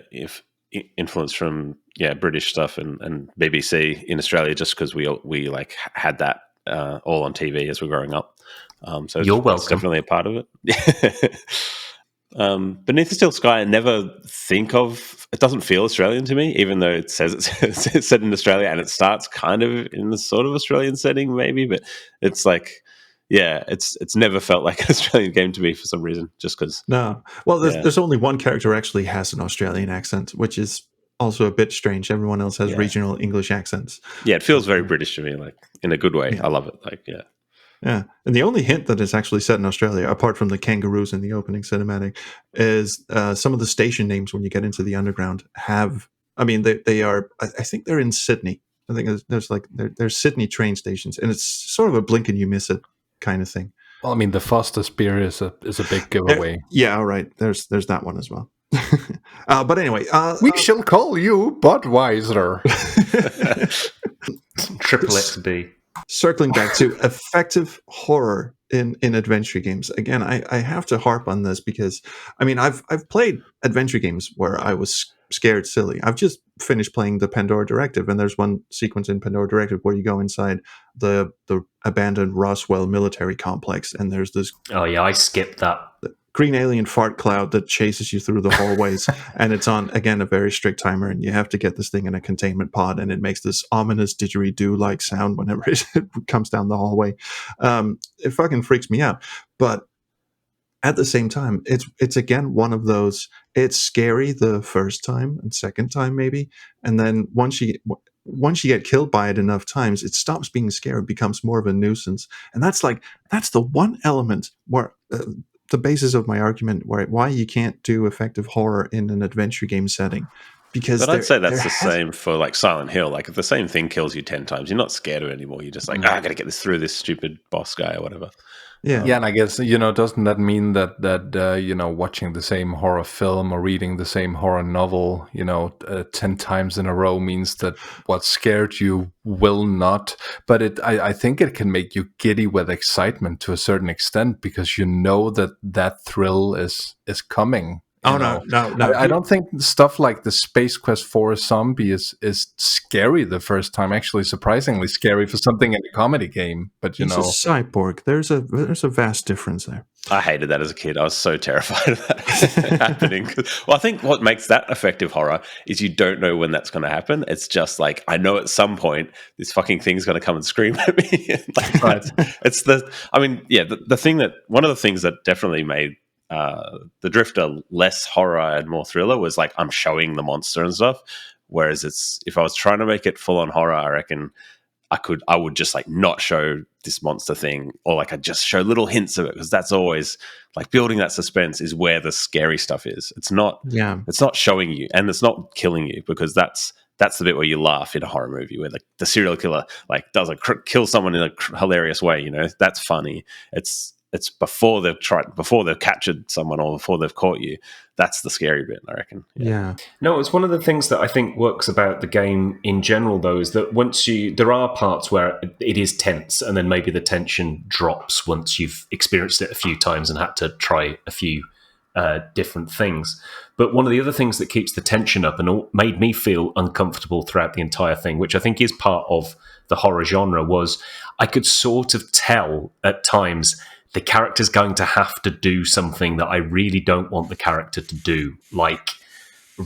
influence from British stuff and BBC in Australia, just because we like had that all on TV as we're growing up. So You're welcome. It's definitely a part of it. Beneath the Steel Sky, I never think of. It doesn't feel Australian to me, even though it says it's set in Australia and it starts kind of in the sort of Australian setting, maybe. But it's like, it's never felt like an Australian game to me for some reason, just because. No. Well, there's only one character actually has an Australian accent, which is also a bit strange. Everyone else has regional English accents. Yeah, it feels very British to me, like in a good way. Yeah. I love it. Like, yeah. Yeah, and the only hint that is actually set in Australia, apart from the kangaroos in the opening cinematic, is some of the station names when you get into the underground have. I mean, they are. I think they're in Sydney. I think there's Sydney train stations, and it's sort of a blink and you miss it kind of thing. Well, I mean, the Foster Spear is a big giveaway. Yeah, all right. There's that one as well. But anyway, we shall call you Budweiser. Triple XB. Circling back to effective horror in adventure games. Again, I have to harp on this because, I mean, I've played adventure games where I was scared silly. I've just finished playing the Pandora Directive, and there's one sequence in Pandora Directive where you go inside the abandoned Roswell military complex, and there's this... Oh, yeah, I skipped that. Green alien fart cloud that chases you through the hallways, and it's on, again, a very strict timer, and you have to get this thing in a containment pod, and it makes this ominous didgeridoo-like sound whenever it comes down the hallway. It fucking freaks me out. But at the same time, it's again one of those, it's scary the first time and second time maybe, and then once you get killed by it enough times, it stops being scary, it becomes more of a nuisance. And that's the one element where... the basis of my argument why you can't do effective horror in an adventure game setting. Because but I'd say that's the same for like Silent Hill. Like if the same thing kills you 10 times, you're not scared of it anymore. You're just like, I got to get this through this stupid boss guy or whatever. Yeah. Yeah, and I guess, doesn't that mean that watching the same horror film or reading the same horror novel, 10 times in a row means that what scared you will not. But I think it can make you giddy with excitement to a certain extent because you know that thrill is coming. No. I don't think stuff like the Space Quest for a Zombie is scary the first time. Actually, surprisingly scary for something in a comedy game. But he's a cyborg. There's a vast difference there. I hated that as a kid. I was so terrified of that happening. Well, I think what makes that effective horror is you don't know when that's going to happen. It's just like, I know at some point this fucking thing's going to come and scream at me. It's the thing that one of the things that definitely made the Drifter less horror and more thriller was like I'm showing the monster and stuff, whereas if I was trying to make it full on horror, I reckon I would just like not show this monster thing, or like I just show little hints of it, because that's always like building that suspense is where the scary stuff is. It's not showing you, and it's not killing you, because that's the bit where you laugh in a horror movie where the serial killer like does kill someone in a hilarious way. That's funny. It's it's before they've captured someone or before they've caught you. That's the scary bit, I reckon. Yeah. No, it's one of the things that I think works about the game in general, though, is that there are parts where it is tense, and then maybe the tension drops once you've experienced it a few times and had to try a few different things. But one of the other things that keeps the tension up and made me feel uncomfortable throughout the entire thing, which I think is part of the horror genre, was I could sort of tell at times the character's going to have to do something that I really don't want the character to do, like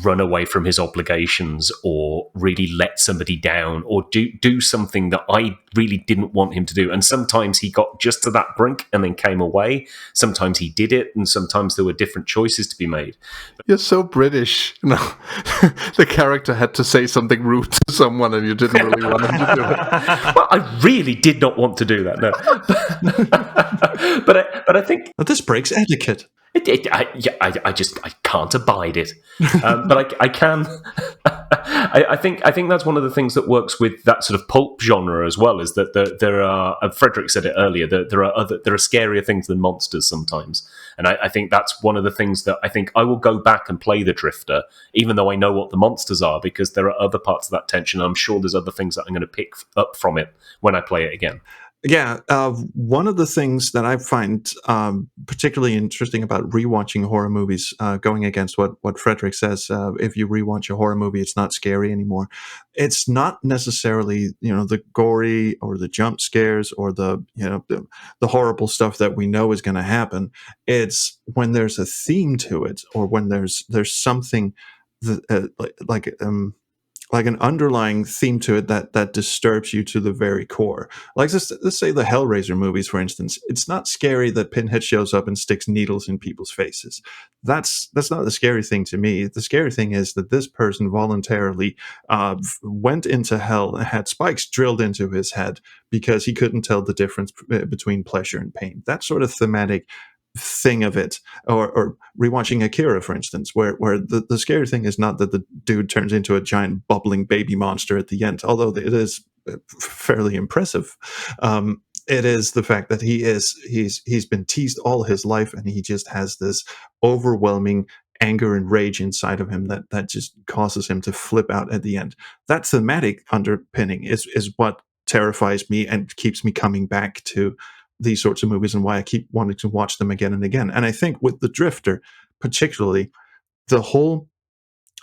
run away from his obligations or really let somebody down or do something that I really didn't want him to do. And sometimes he got just to that brink and then came away. Sometimes he did it, and sometimes there were different choices to be made. You're so British. No, the character had to say something rude to someone and you didn't really want him to do it. Well, I really did not want to do that, no. But I think... But this breaks etiquette. I can't abide it, but I can. I think that's one of the things that works with that sort of pulp genre as well. Is that there are, Frederick said it earlier, that there are scarier things than monsters sometimes, and I think that's one of the things that I think I will go back and play the Drifter, even though I know what the monsters are, because there are other parts of that tension. I'm sure there's other things that I'm going to pick up from it when I play it again. Yeah, one of the things that I find particularly interesting about rewatching horror movies, going against what Frederick says, if you rewatch a horror movie, it's not scary anymore. It's not necessarily the gory or the jump scares or the horrible stuff that we know is going to happen. It's when there's a theme to it, or when there's something that, like an underlying theme to it that disturbs you to the very core. Like let's say the Hellraiser movies, for instance. It's not scary that Pinhead shows up and sticks needles in people's faces. That's not the scary thing to me. The scary thing is that this person voluntarily went into hell and had spikes drilled into his head because he couldn't tell the difference between pleasure and pain. That sort of thematic thing of it, or rewatching Akira, for instance, where the scary thing is not that the dude turns into a giant bubbling baby monster at the end, although it is fairly impressive. It is the fact that he's been teased all his life, and he just has this overwhelming anger and rage inside of him that just causes him to flip out at the end. That thematic underpinning is what terrifies me and keeps me coming back to these sorts of movies, and why I keep wanting to watch them again and again. And I think with the Drifter, particularly, the whole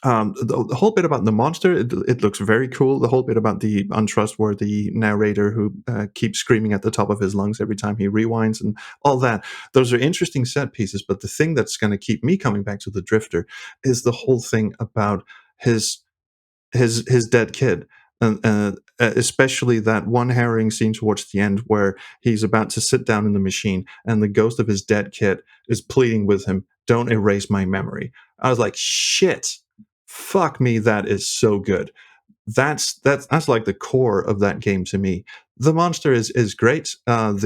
bit about the monster, it looks very cool. The whole bit about the untrustworthy narrator who keeps screaming at the top of his lungs every time he rewinds, and all that. Those are interesting set pieces. But the thing that's going to keep me coming back to the Drifter is the whole thing about his dead kid. And especially that one harrowing scene towards the end where he's about to sit down in the machine and the ghost of his dead kid is pleading with him, "Don't erase my memory." I was like, shit, fuck me, that is so good. That's like the core of that game to me. The monster is great. Growing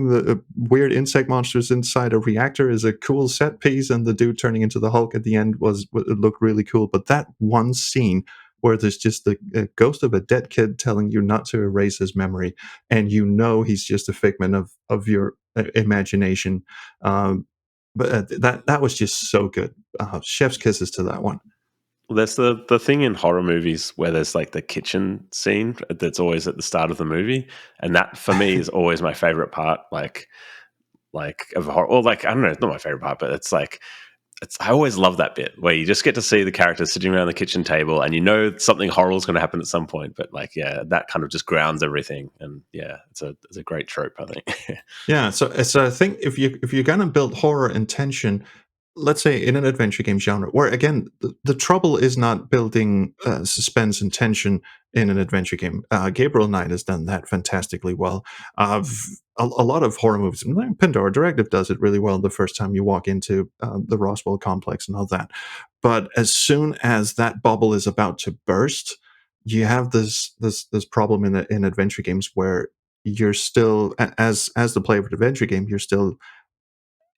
the weird insect monsters inside a reactor is a cool set piece, and the dude turning into the Hulk at the end looked really cool. But that one scene where there's just the ghost of a dead kid telling you not to erase his memory, and he's just a figment of your imagination. But that was just so good. Chef's kisses to that one. There's the thing in horror movies where there's like the kitchen scene that's always at the start of the movie, and that for me is always my favorite part. Like of horror, or like, I don't know, it's not my favorite part, but it's like, I always love that bit where you just get to see the characters sitting around the kitchen table, and something horrible is going to happen at some point. But like, yeah, that kind of just grounds everything, and yeah, it's a great trope, I think. Yeah, so I think if you're going to build horror and tension, let's say in an adventure game genre, where again the trouble is not building suspense and tension in an adventure game. Gabriel Knight has done that fantastically well. A lot of horror movies, Pandora Directive does it really well the first time you walk into the Roswell complex and all that. But as soon as that bubble is about to burst, you have this problem in adventure games where you're still, as the player of an adventure game,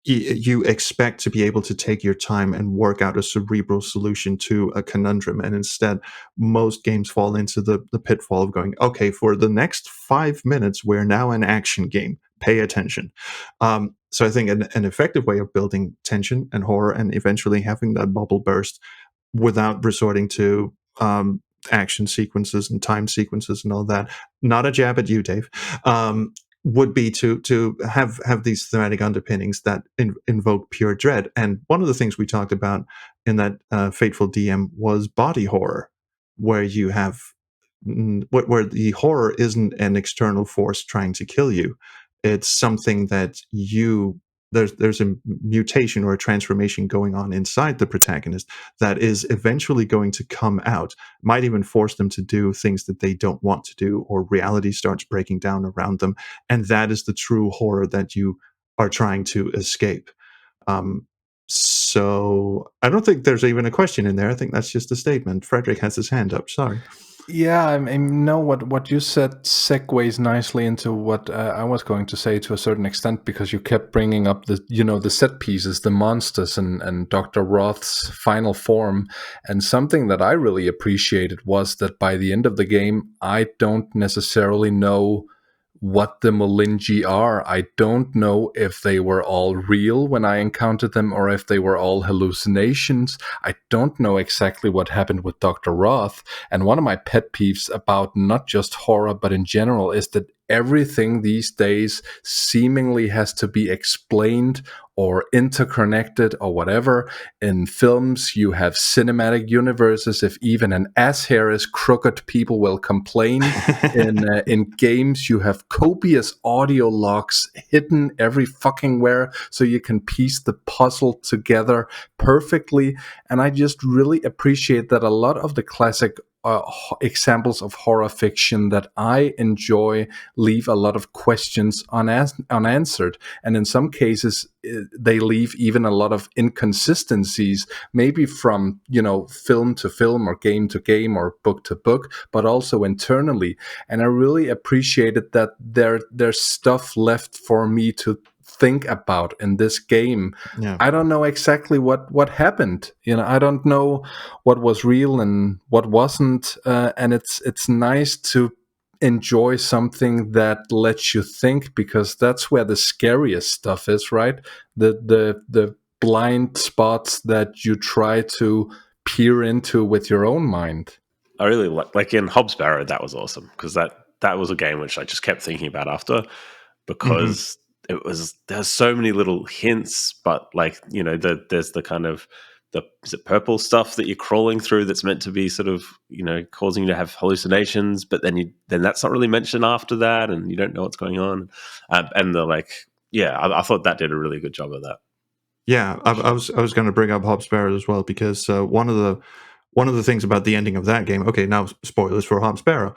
you expect to be able to take your time and work out a cerebral solution to a conundrum. And instead, most games fall into the pitfall of going, okay, for the next 5 minutes, we're now an action game. pay attention. So I think an effective way of building tension and horror and eventually having that bubble burst without resorting to action sequences and time sequences and all that. Not a jab at you, Dave. Would be to have these thematic underpinnings that invoke pure dread. And one of the things we talked about in that Fateful DM was body horror, where you have where the horror isn't an external force trying to kill you. It's something that there's a mutation or a transformation going on inside the protagonist that is eventually going to come out, might even force them to do things that they don't want to do, or reality starts breaking down around them. And that is the true horror that you are trying to escape. So I don't think there's even a question in there. I think that's just a statement. Frederick has his hand up. Sorry. Yeah, I know what you said segues nicely into what I was going to say to a certain extent, because you kept bringing up the set pieces, the monsters, and Dr. Roth's final form. And something that I really appreciated was that by the end of the game, I don't necessarily know what the Molingi are. I don't know if they were all real when I encountered them or if they were all hallucinations. I don't know exactly what happened with Dr. Roth. And one of my pet peeves about not just horror, but in general, is that everything these days seemingly has to be explained or interconnected or whatever. In films, you have cinematic universes. If even an ass hair is crooked, people will complain. In games, you have copious audio logs hidden every fucking where, so you can piece the puzzle together perfectly. And I just really appreciate that a lot of the classic examples of horror fiction that I enjoy leave a lot of questions unanswered, and in some cases they leave even a lot of inconsistencies, maybe from film to film or game to game or book to book, but also internally. And I really appreciated that there's stuff left for me to think about in this game. Yeah. I don't know exactly what happened. I don't know what was real and what wasn't. And it's nice to enjoy something that lets you think, because that's where the scariest stuff is, right? The blind spots that you try to peer into with your own mind. I really like in Hobbs Barrow, that was awesome, because that was a game which I just kept thinking about after, because there's so many little hints, but there's the kind of is it purple stuff that you're crawling through that's meant to be sort of causing you to have hallucinations, but then that's not really mentioned after that, and you don't know what's going on. And I thought that did a really good job of that. Yeah, I was going to bring up Hobbs Barrow as well, because one of the things about the ending of that game, okay, now spoilers for Hobbs Barrow,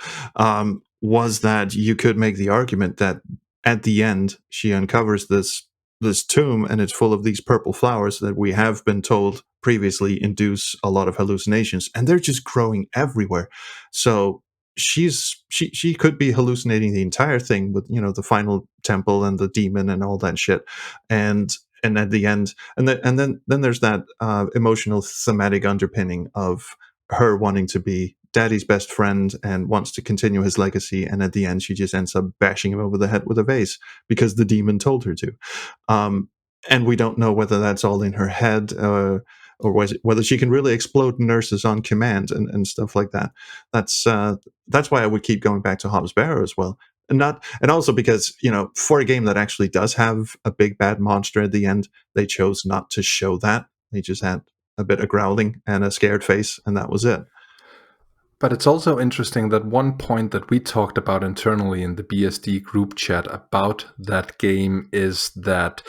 was that you could make the argument that at the end she uncovers this tomb, and it's full of these purple flowers that we have been told previously induce a lot of hallucinations, and they're just growing everywhere. So she could be hallucinating the entire thing with the final temple and the demon and all that shit, and at the end, and then there's that emotional thematic underpinning of her wanting to be Daddy's best friend and wants to continue his legacy, and at the end she just ends up bashing him over the head with a vase because the demon told her to. And we don't know whether that's all in her head, or whether she can really explode nurses on command and stuff like that. That's why I would keep going back to Hobbs Barrow as well. And also because for a game that actually does have a big bad monster at the end, they chose not to show that. They just had a bit of growling and a scared face, and that was it. But it's also interesting that one point that we talked about internally in the BSD group chat about that game is that,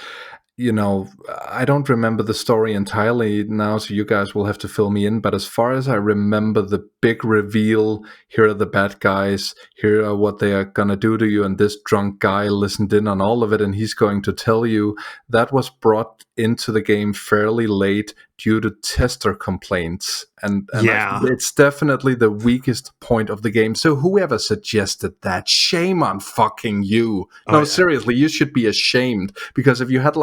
I don't remember the story entirely now, so you guys will have to fill me in. But as far as I remember, the big reveal, here are the bad guys, here are what they are going to do to you, and this drunk guy listened in on all of it, and he's going to tell you, that was brought into the game fairly late due to tester complaints, and Yeah. it's definitely the weakest point of the game. So whoever suggested that, shame on fucking you. No, seriously, you should be ashamed, because if you had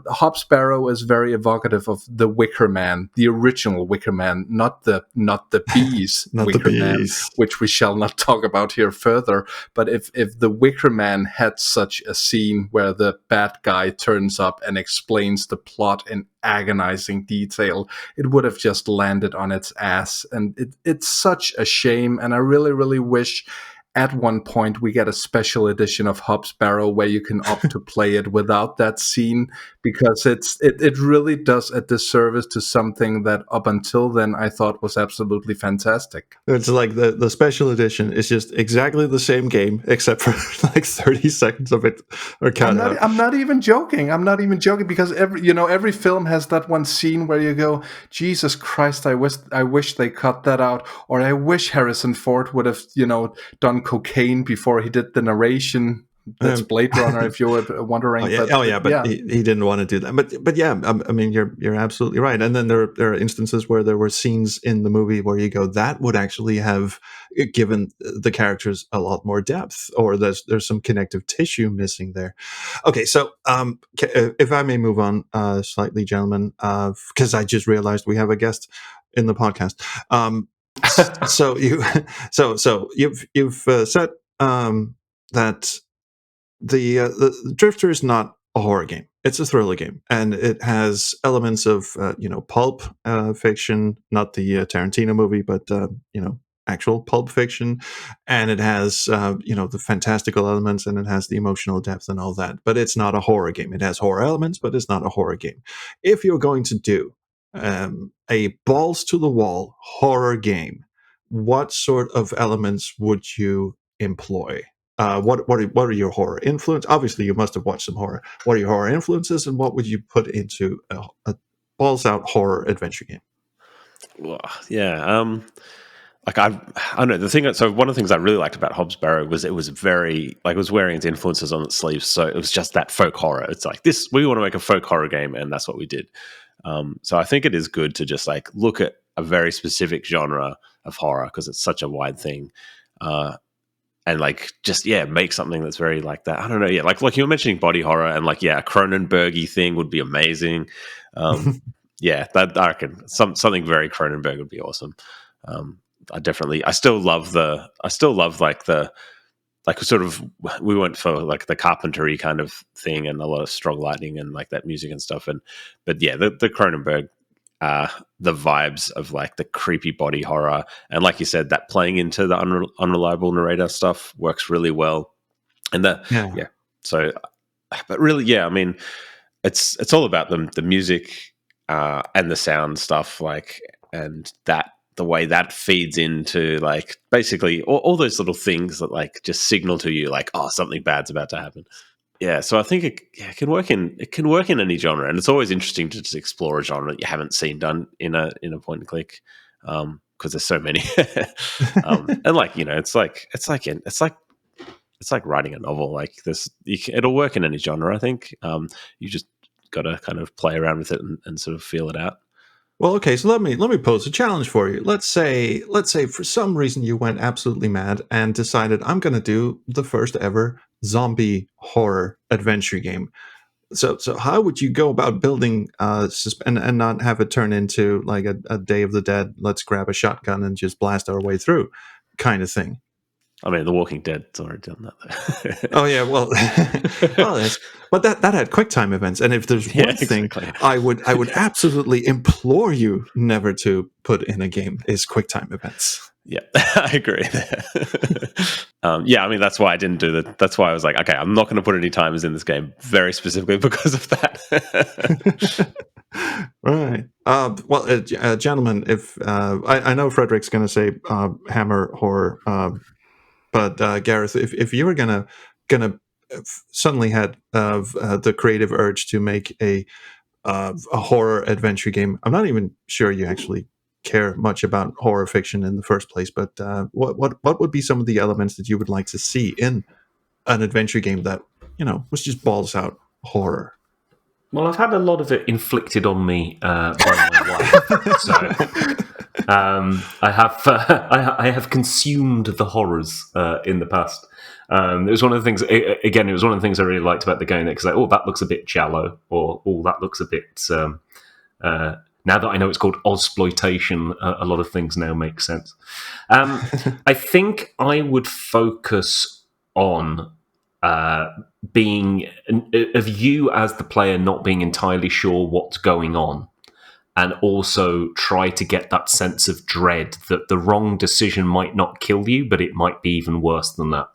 Hobbs Barrow is very evocative of the Wicker Man, the original Wicker Man, not the bees Not Wicker the Man, bees. which we shall not talk about here further. But if the Wicker Man had such a scene where the bad guy turns up and explains the plot in agonizing detail, it would have just landed on its ass. And it's such a shame. And I really, really wish at one point we get a special edition of Hobbs Barrow where you can opt to play it without that scene, because it really does a disservice to something that up until then I thought was absolutely fantastic. It's like the special edition is just exactly the same game, except for like 30 seconds of it are cut out. I'm not even joking. Because every film has that one scene where you go, Jesus Christ, I wish they cut that out, or I wish Harrison Ford would have done cocaine before he did the narration. That's Blade Runner, if you were wondering. But he didn't want to do that. But yeah, I mean, you're absolutely right. And then there are instances where there were scenes in the movie where you go, that would actually have given the characters a lot more depth, or there's some connective tissue missing there. Okay, so if I may move on slightly, gentlemen, because I just realized we have a guest in the podcast. So you've said that the Drifter is not a horror game; it's a thriller game, and it has elements of pulp fiction, not the Tarantino movie, but actual pulp fiction, and it has the fantastical elements, and it has the emotional depth and all that. But it's not a horror game. It has horror elements, but it's not a horror game. If you're going to do a balls to the wall horror game, what sort of elements would you employ? What are your horror influence? Obviously, you must have watched some horror. What are your horror influences, and what would you put into a balls out horror adventure game? Well, yeah. Like I don't know, the thing. So one of the things I really liked about Hobbs Barrow was it was very it was wearing its influences on its sleeves. So it was just that folk horror. It's like this. We want to make a folk horror game, and that's what we did. So I think it is good to just look at a very specific genre of horror, because it's such a wide thing. And make something that's very like that. I don't know. Yeah, like you were mentioning body horror, and a Cronenberg-y thing would be amazing. Yeah, that I reckon something very Cronenberg would be awesome. I still love we went for the carpentry kind of thing, and a lot of strong lighting and that music and stuff. But yeah, the Cronenberg. The vibes of the creepy body horror, and like you said, that playing into the unreliable narrator stuff works really well. And so, but really, yeah, I mean, it's all about the music and the sound stuff, and that the way that feeds into basically all those little things that just signal to you something bad's about to happen. Yeah, so I think it can work in any genre, and it's always interesting to just explore a genre that you haven't seen done in a point and click, because there's so many. And it's like writing a novel. It'll work in any genre. I think you just got to kind of play around with it and sort of feel it out. Well, okay, so let me pose a challenge for you. Let's say for some reason you went absolutely mad and decided, I'm going to do the first ever zombie horror adventure game. So how would you go about building and not have it turn into a Day of the Dead, let's grab a shotgun and just blast our way through kind of thing? I mean, The Walking Dead's already done that. Oh yeah, well, but that had QuickTime events, and if there's one thing I would absolutely implore you never to put in a game is QuickTime events. Yeah, I agree. I mean, that's why I didn't do that. That's why I was like, okay, I'm not going to put any timers in this game very specifically because of that. Right. Well, gentlemen, if I know Frederick's going to say Hammer horror. But Gareth, if you were gonna suddenly had the creative urge to make a horror adventure game, I'm not even sure you actually care much about horror fiction in the first place. But what would be some of the elements that you would like to see in an adventure game that was just balls out horror? Well, I've had a lot of it inflicted on me by my wife, so I have consumed the horrors in the past. It was one of the things. Again, it was one of the things I really liked about the game. Because like, oh, that looks a bit shallow, or oh, that looks a bit. Now that I know it's called Ozploitation, a lot of things now make sense. I think I would focus on being of you as the player not being entirely sure what's going on, and also try to get that sense of dread that the wrong decision might not kill you, but it might be even worse than that,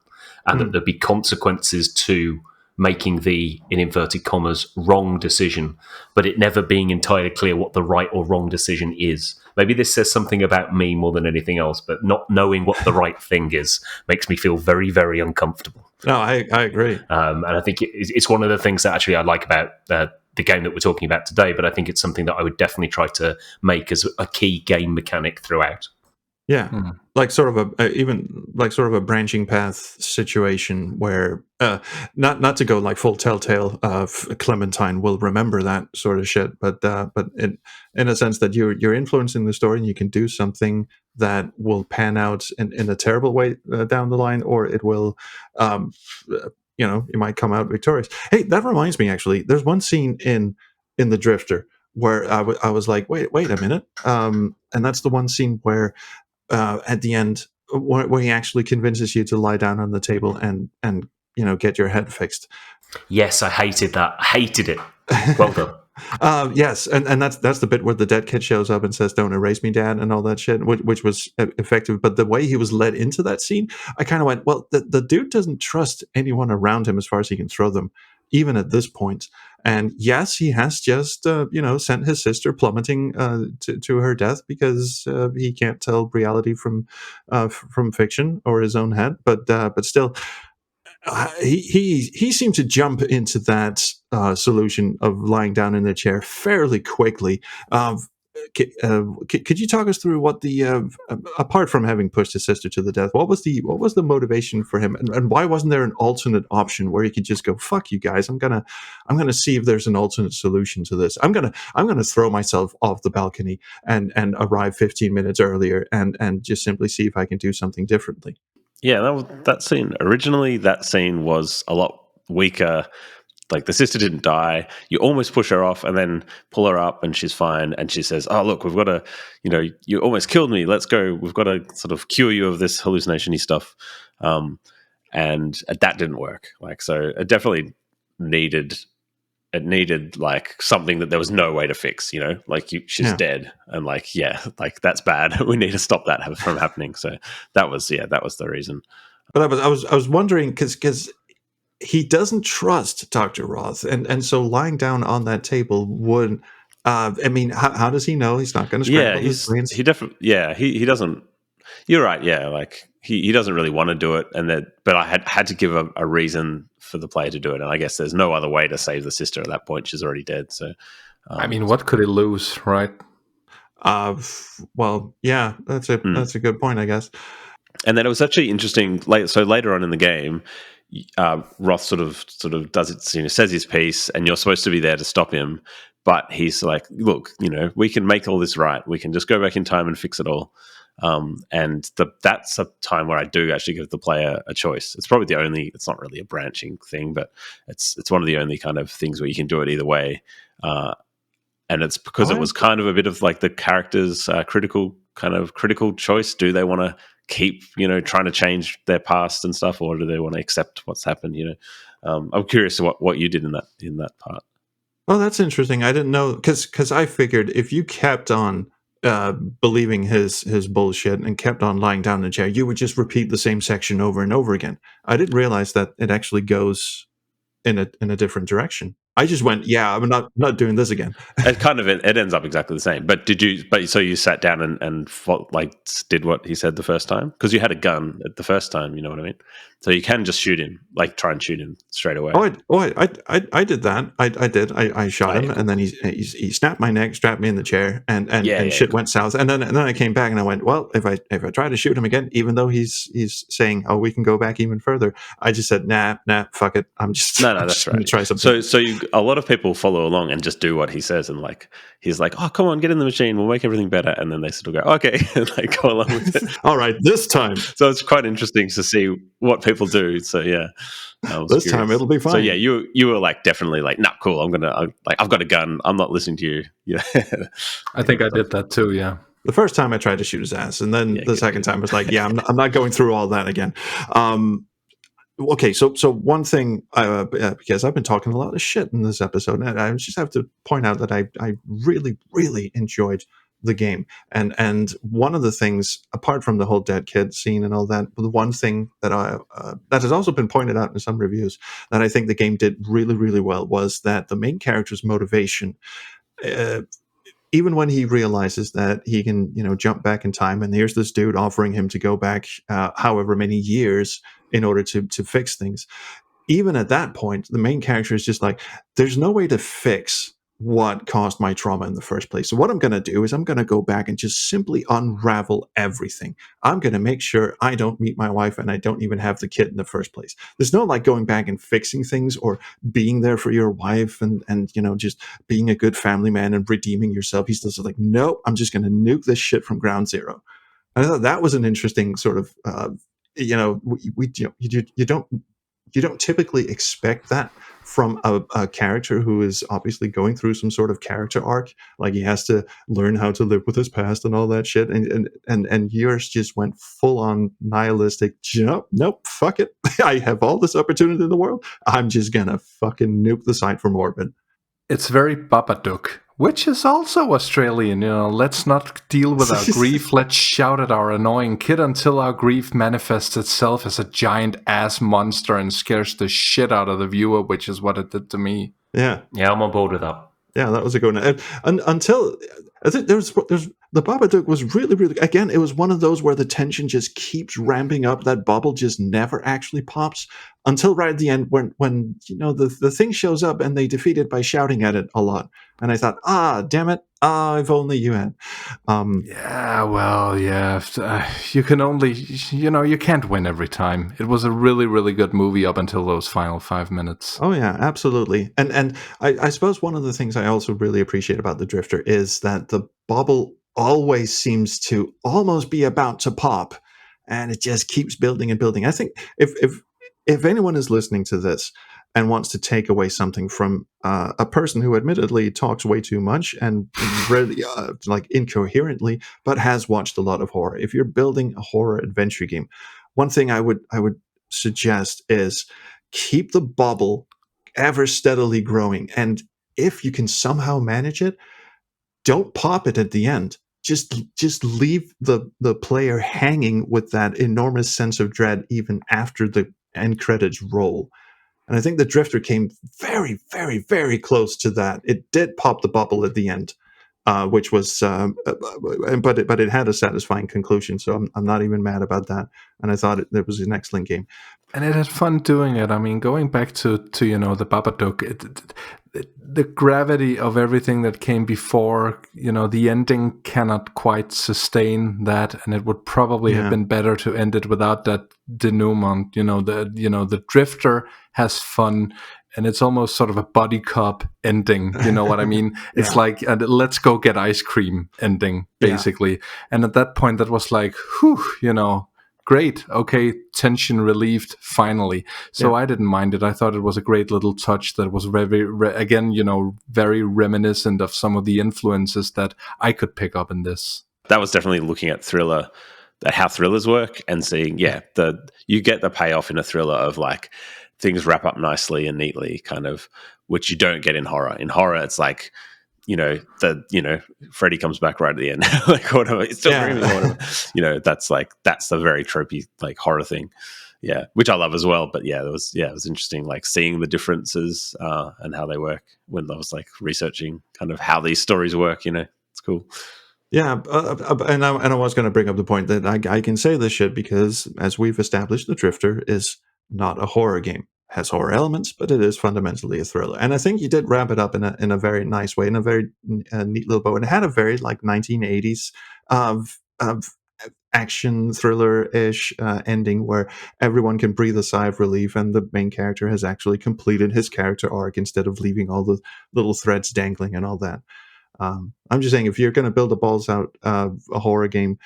and that there'd be consequences to making the, in inverted commas, wrong decision, but it never being entirely clear what the right or wrong decision is. Maybe this says something about me more than anything else, but not knowing what the right thing is makes me feel very, very uncomfortable. No, I agree. And I think it's one of the things that actually I like about the game that we're talking about today, but I think it's something that I would definitely try to make as a key game mechanic throughout. Yeah, like sort of a branching path situation where not to go like full Telltale of Clementine will remember that sort of shit, but in a sense that you're influencing the story and you can do something that will pan out in a terrible way down the line, or it will, you might come out victorious. Hey, that reminds me, actually, there's one scene in The Drifter where I was like, wait a minute, and that's the one scene where. At the end, where he actually convinces you to lie down on the table and get your head fixed. Yes, I hated that. I hated it. Well done. Yes, and that's the bit where the dead kid shows up and says, "Don't erase me, Dad," and all that shit, which was effective. But the way he was led into that scene, I kind of went, "Well, the dude doesn't trust anyone around him as far as he can throw them, even at this point." And yes, he has just sent his sister plummeting to her death because he can't tell reality from fiction or his own head. But still. He seemed to jump into that solution of lying down in the chair fairly quickly. Could you talk us through what the apart from having pushed his sister to the death, what was the motivation for him, and why wasn't there an alternate option where he could just go, "Fuck you guys, I'm gonna see if there's an alternate solution to this. I'm gonna throw myself off the balcony and arrive 15 minutes earlier and just simply see if I can do something differently." Yeah, that scene. Originally, that scene was a lot weaker. Like, the sister didn't die. You almost push her off and then pull her up and she's fine. And she says, "Oh, look, we've got to, you almost killed me. Let's go. We've got to sort of cure you of this hallucination-y stuff." And that didn't work. Like, so it definitely needed like something that there was no way to fix, like she's dead, and like that's bad. We need to stop that from happening. So that was the reason. But I was wondering because he doesn't trust Dr. Roth, and so lying down on that table would. I mean, how does he know he's not going to scramble his brains? He definitely. Yeah, he doesn't. You're right. Yeah, like he doesn't really want to do it, but I had to give a reason for the player to do it, and I guess there's no other way to save the sister at that point. She's already dead. So, I mean, what could he lose, right? Well, yeah, that's a good point, I guess. And then it was actually interesting. So later on in the game, Roth sort of does it. Says his piece, and you're supposed to be there to stop him, but he's like, "Look, we can make all this right. We can just go back in time and fix it all." And that's a time where I do actually give the player a choice. It's probably the only. It's not really a branching thing, but it's one of the only kind of things where you can do it either way. And it's because it was kind of a bit of like the character's critical choice. Do they want to keep trying to change their past and stuff, or do they want to accept what's happened? I'm curious what you did in that part. Oh, that's interesting. I didn't know because I figured if you kept on believing his bullshit and kept on lying down in the chair, you would just repeat the same section over and over again. I didn't realize that it actually goes in a different direction. I just went, yeah, I'm not doing this again. It ends up exactly the same. But so you sat down and did what he said the first time? Because you had a gun at the first time, you know what I mean? So you can just shoot him, like try and shoot him straight away. I did that. I did. I shot him, and then he snapped my neck, strapped me in the chair, and shit went south. And then I came back and I went, well, if I try to shoot him again, even though he's saying, oh, we can go back even further, I just said, nah, fuck it. I'm just that's right. Try something. So you a lot of people follow along and just do what he says, and like he's like, "Oh, come on, get in the machine, we'll make everything better," and then they sort of go, "Okay," and like go along with it. All right, this time. So it's quite interesting to see what people do. So yeah, This time it'll be fine. So yeah, you were like definitely like, "Nah, cool. I've got a gun. I'm not listening to you." Yeah, I think I did that too. Yeah. The first time I tried to shoot his ass, and then the second time I was like, "Yeah, I'm not going through all that again." Okay, so one thing, because I've been talking a lot of shit in this episode, and I just have to point out that I really, really enjoyed the game. And one of the things, apart from the whole dead kid scene and all that, the one thing that that has also been pointed out in some reviews that I think the game did really, really well was that the main character's motivation, even when he realizes that he can, jump back in time, and here's this dude offering him to go back however many years in order to fix things. Even at that point, the main character is just like, there's no way to fix what caused my trauma in the first place. So what I'm going to do is I'm going to go back and just simply unravel everything. I'm going to make sure I don't meet my wife and I don't even have the kid in the first place. There's no like going back and fixing things or being there for your wife and just being a good family man and redeeming yourself. He's just like, no, I'm just going to nuke this shit from ground zero. And I thought that was an interesting sort of, you don't typically expect that from a character who is obviously going through some sort of character arc. Like he has to learn how to live with his past and all that shit. And yours just went full on nihilistic. Nope, fuck it. I have all this opportunity in the world. I'm just gonna fucking nuke the site from orbit. It's very Babadook, which is also Australian. Let's not deal with our grief. Let's shout at our annoying kid until our grief manifests itself as a giant ass monster and scares the shit out of the viewer, which is what it did to me. Yeah, I'm on board with that. Yeah, that was a good one. And until I think there's the Babadook was really, really, again, it was one of those where the tension just keeps ramping up. That bubble just never actually pops until right at the end when the thing shows up and they defeat it by shouting at it a lot. And I thought, damn it, if only you had. You can only, you can't win every time. It was a really, really good movie up until those final 5 minutes. Oh yeah, absolutely. And I suppose one of the things I also really appreciate about the Drifter is that the bubble always seems to almost be about to pop, and it just keeps building and building. I think if anyone is listening to this and wants to take away something from a person who admittedly talks way too much and really incoherently, but has watched a lot of horror, if you're building a horror adventure game, one thing I would suggest is keep the bubble ever steadily growing, and if you can somehow manage it, don't pop it at the end. Just leave the player hanging with that enormous sense of dread even after the end credits roll. And I think the Drifter came very, very, very close to that. It did pop the bubble at the end, which was, but it had a satisfying conclusion. So I'm not even mad about that. And I thought it was an excellent game. And it had fun doing it. I mean, going back to the Babadook, the gravity of everything that came before, the ending cannot quite sustain that, and it would probably have been better to end it without that denouement. The Drifter has fun, and it's almost sort of a buddy cop ending. You know what I mean? It's like let's go get ice cream ending, basically. Yeah. And at that point, that was like, whew, great. Okay, tension relieved finally. So I didn't mind it. I thought it was a great little touch that was very, very reminiscent of some of the influences that I could pick up in this. That was definitely looking at thriller, at how thrillers work, and seeing, you get the payoff in a thriller of like things wrap up nicely and neatly, kind of, which you don't get in horror. In horror, it's like, Freddy comes back right at the end, like whatever. It's still dreaming, or whatever. That's the very tropey like horror thing, which I love as well. But it was interesting, like seeing the differences and how they work when I was like researching kind of how these stories work. It's cool. Yeah, and I was going to bring up the point that I can say this shit because, as we've established, the Drifter is not a horror game. Has horror elements, but it is fundamentally a thriller. And I think you did wrap it up in a very nice way, in a very neat little bow. And it had a very like 1980s action thriller-ish ending where everyone can breathe a sigh of relief and the main character has actually completed his character arc instead of leaving all the little threads dangling and all that. I'm just saying, if you're going to build a balls out a horror game,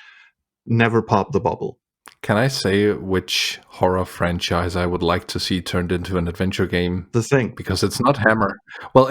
never pop the bubble. Can I say which horror franchise I would like to see turned into an adventure game? The Thing. Because it's not Hammer. Well,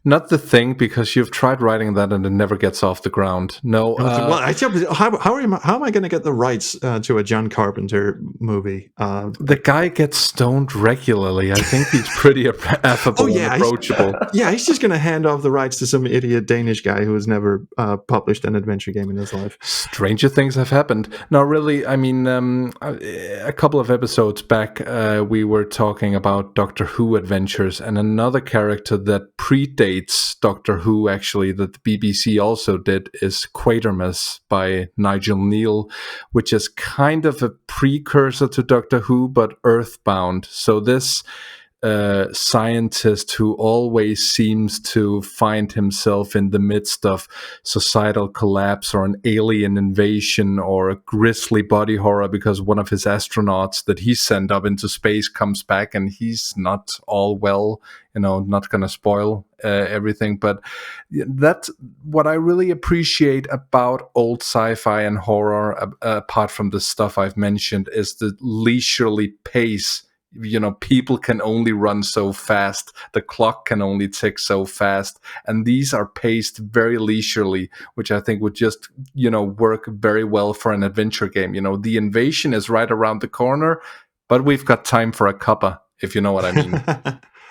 not The Thing, because you've tried writing that and it never gets off the ground. No. Well, how am I going to get the rights to a John Carpenter movie? The guy gets stoned regularly. I think he's pretty affable and approachable. He's just going to hand off the rights to some idiot Danish guy who has never published an adventure game in his life. Stranger things have happened. No, really, I mean, a couple of episodes back, we were talking about Doctor Who adventures, and another character that predates Doctor Who, actually, that the BBC also did, is Quatermass by Nigel Neal, which is kind of a precursor to Doctor Who, but earthbound. So this scientist who always seems to find himself in the midst of societal collapse or an alien invasion or a grisly body horror because one of his astronauts that he sent up into space comes back and he's not all well, not going to spoil everything. But that's what I really appreciate about old sci-fi and horror, apart from the stuff I've mentioned, is the leisurely pace. People can only run so fast. The clock can only tick so fast. And these are paced very leisurely, which I think would just, work very well for an adventure game. The invasion is right around the corner, but we've got time for a cuppa, if you know what I mean.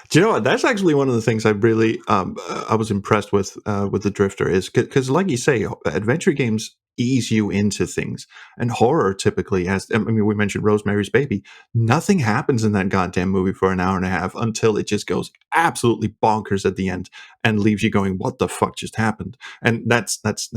Do you know what? That's actually one of the things I really I was impressed with the Drifter, is because, like you say, adventure games ease you into things, and horror typically has. I mean, we mentioned Rosemary's Baby. Nothing happens in that goddamn movie for an hour and a half until it just goes absolutely bonkers at the end and leaves you going, "What the fuck just happened?" And that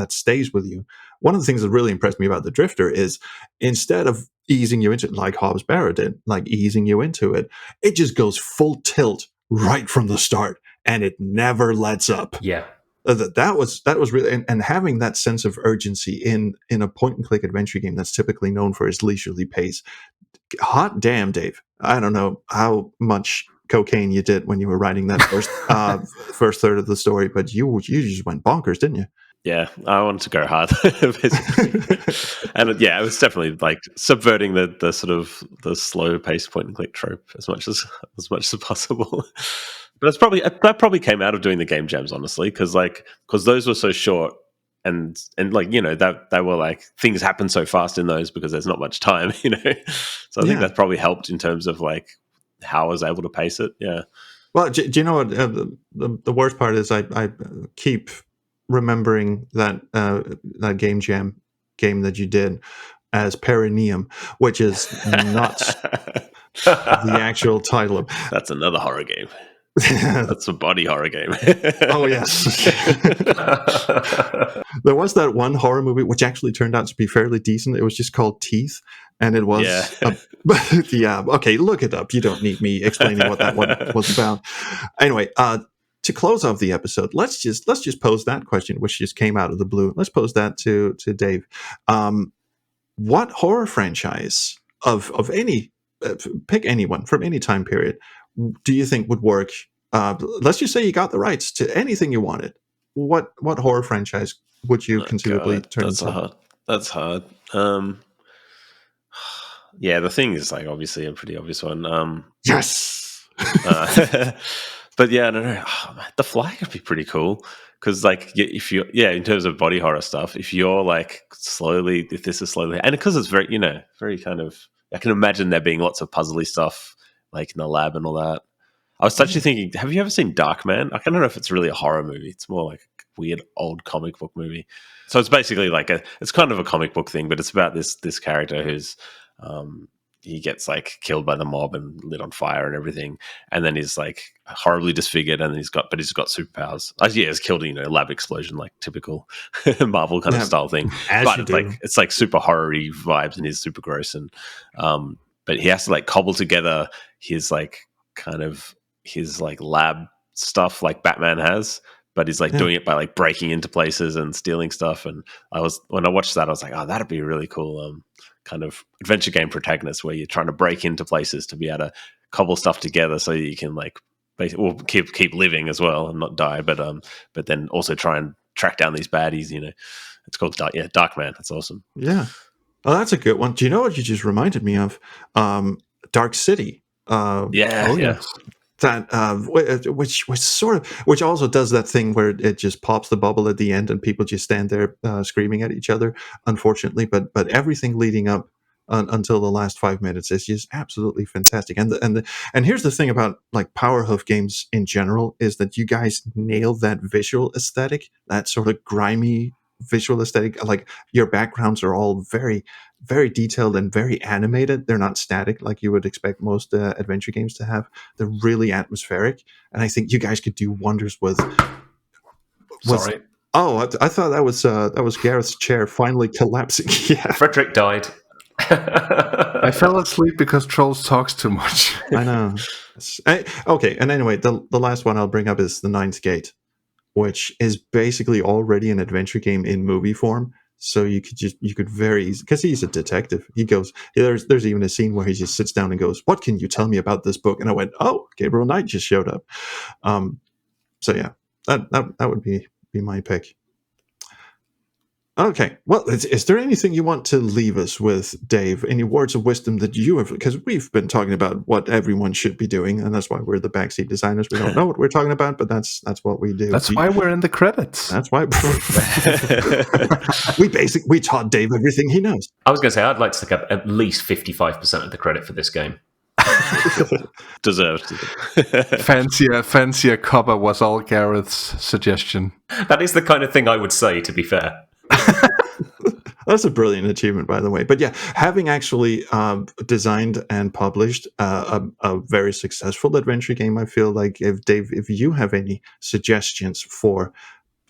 stays with you. One of the things that really impressed me about the Drifter is, instead of easing you into it like Hobbs Barrow did, like easing you into it, it just goes full tilt right from the start, and it never lets up. Yeah. That was really, and having that sense of urgency in a point and click adventure game that's typically known for its leisurely pace. Hot damn, Dave! I don't know how much cocaine you did when you were writing that first third of the story, but you just went bonkers, didn't you? Yeah, I wanted to go hard, basically. And it was definitely like subverting the sort of the slow pace point and click trope as much as possible. But that probably came out of doing the game jams, honestly, because those were so short, and that they were like, things happen so fast in those because there's not much time, So I think that probably helped in terms of like how I was able to pace it. Yeah. Well, do you know what the worst part is? I keep remembering that game jam game that you did as Perineum, which is not the actual title. That's another horror game. That's a body horror game. Oh, yes. There was that one horror movie which actually turned out to be fairly decent. It was just called Teeth, and it was okay, look it up. You don't need me explaining what that one was about. Anyway, to close off the episode, let's just pose that question, which just came out of the blue. Let's pose that to Dave. What horror franchise of any, pick anyone from any time period, do you think would work? Let's just say you got the rights to anything you wanted. What horror franchise would you conceivably turn into? That's hard. The Thing is like obviously a pretty obvious one. Yes. But I don't know. The Fly could be pretty cool because, like, if you in terms of body horror stuff, if you're like if this is slowly, and because it's very very kind of, I can imagine there being lots of puzzly stuff like in the lab and all that. I was actually thinking, have you ever seen Darkman? I don't know if it's really a horror movie. It's more like a weird old comic book movie. So it's basically like it's kind of a comic book thing, but it's about this character who's he gets like killed by the mob and lit on fire and everything, and then he's like horribly disfigured, and he's got superpowers. He's killed in a lab explosion, like typical Marvel kind of style thing. But it's like super horror-y vibes, and he's super gross, and but he has to like cobble together his like kind of his like lab stuff like Batman has but he's like doing it by like breaking into places and stealing stuff. And when I watched that, I was like, oh, that'd be a really cool kind of adventure game protagonist where you're trying to break into places to be able to cobble stuff together so you can like keep living as well and not die, but then also try and track down these baddies. It's called Dark Man. That's awesome. Yeah. Oh, that's a good one. Do you know what you just reminded me of? Dark City. Yes. That which also does that thing where it just pops the bubble at the end and people just stand there screaming at each other. Unfortunately, but everything leading up until the last 5 minutes is just absolutely fantastic. And here's the thing about like Powerhoof games in general is that you guys nail that visual aesthetic, that sort of grimy visual aesthetic. Like your backgrounds are all very, very detailed and very animated. They're not static like you would expect most adventure games to have. They're really atmospheric, and I think you guys could do wonders with. Sorry. Oh, I thought that was Gareth's chair finally collapsing. Yeah, Frederick died. I fell asleep because Trolls talks too much. I know. Okay, and anyway, the last one I'll bring up is The Ninth Gate, which is basically already an adventure game in movie form. So you could very easily, because he's a detective. He goes, there's even a scene where he just sits down and goes, "What can you tell me about this book?" And I went, "Oh, Gabriel Knight just showed up." So yeah, that would be my pick. Okay, well, is there anything you want to leave us with, Dave? Any words of wisdom that you have? Because we've been talking about what everyone should be doing, and that's why we're the backseat designers. We don't know what we're talking about, but that's what we do. That's why we're in the credits. That's why we taught Dave everything he knows. I was going to say I'd like to take up at least 55% of the credit for this game. Deserved. fancier cover was all Gareth's suggestion. That is the kind of thing I would say, to be fair. That's a brilliant achievement, by the way. But yeah, having actually designed and published a very successful adventure game, I feel like if you have any suggestions for,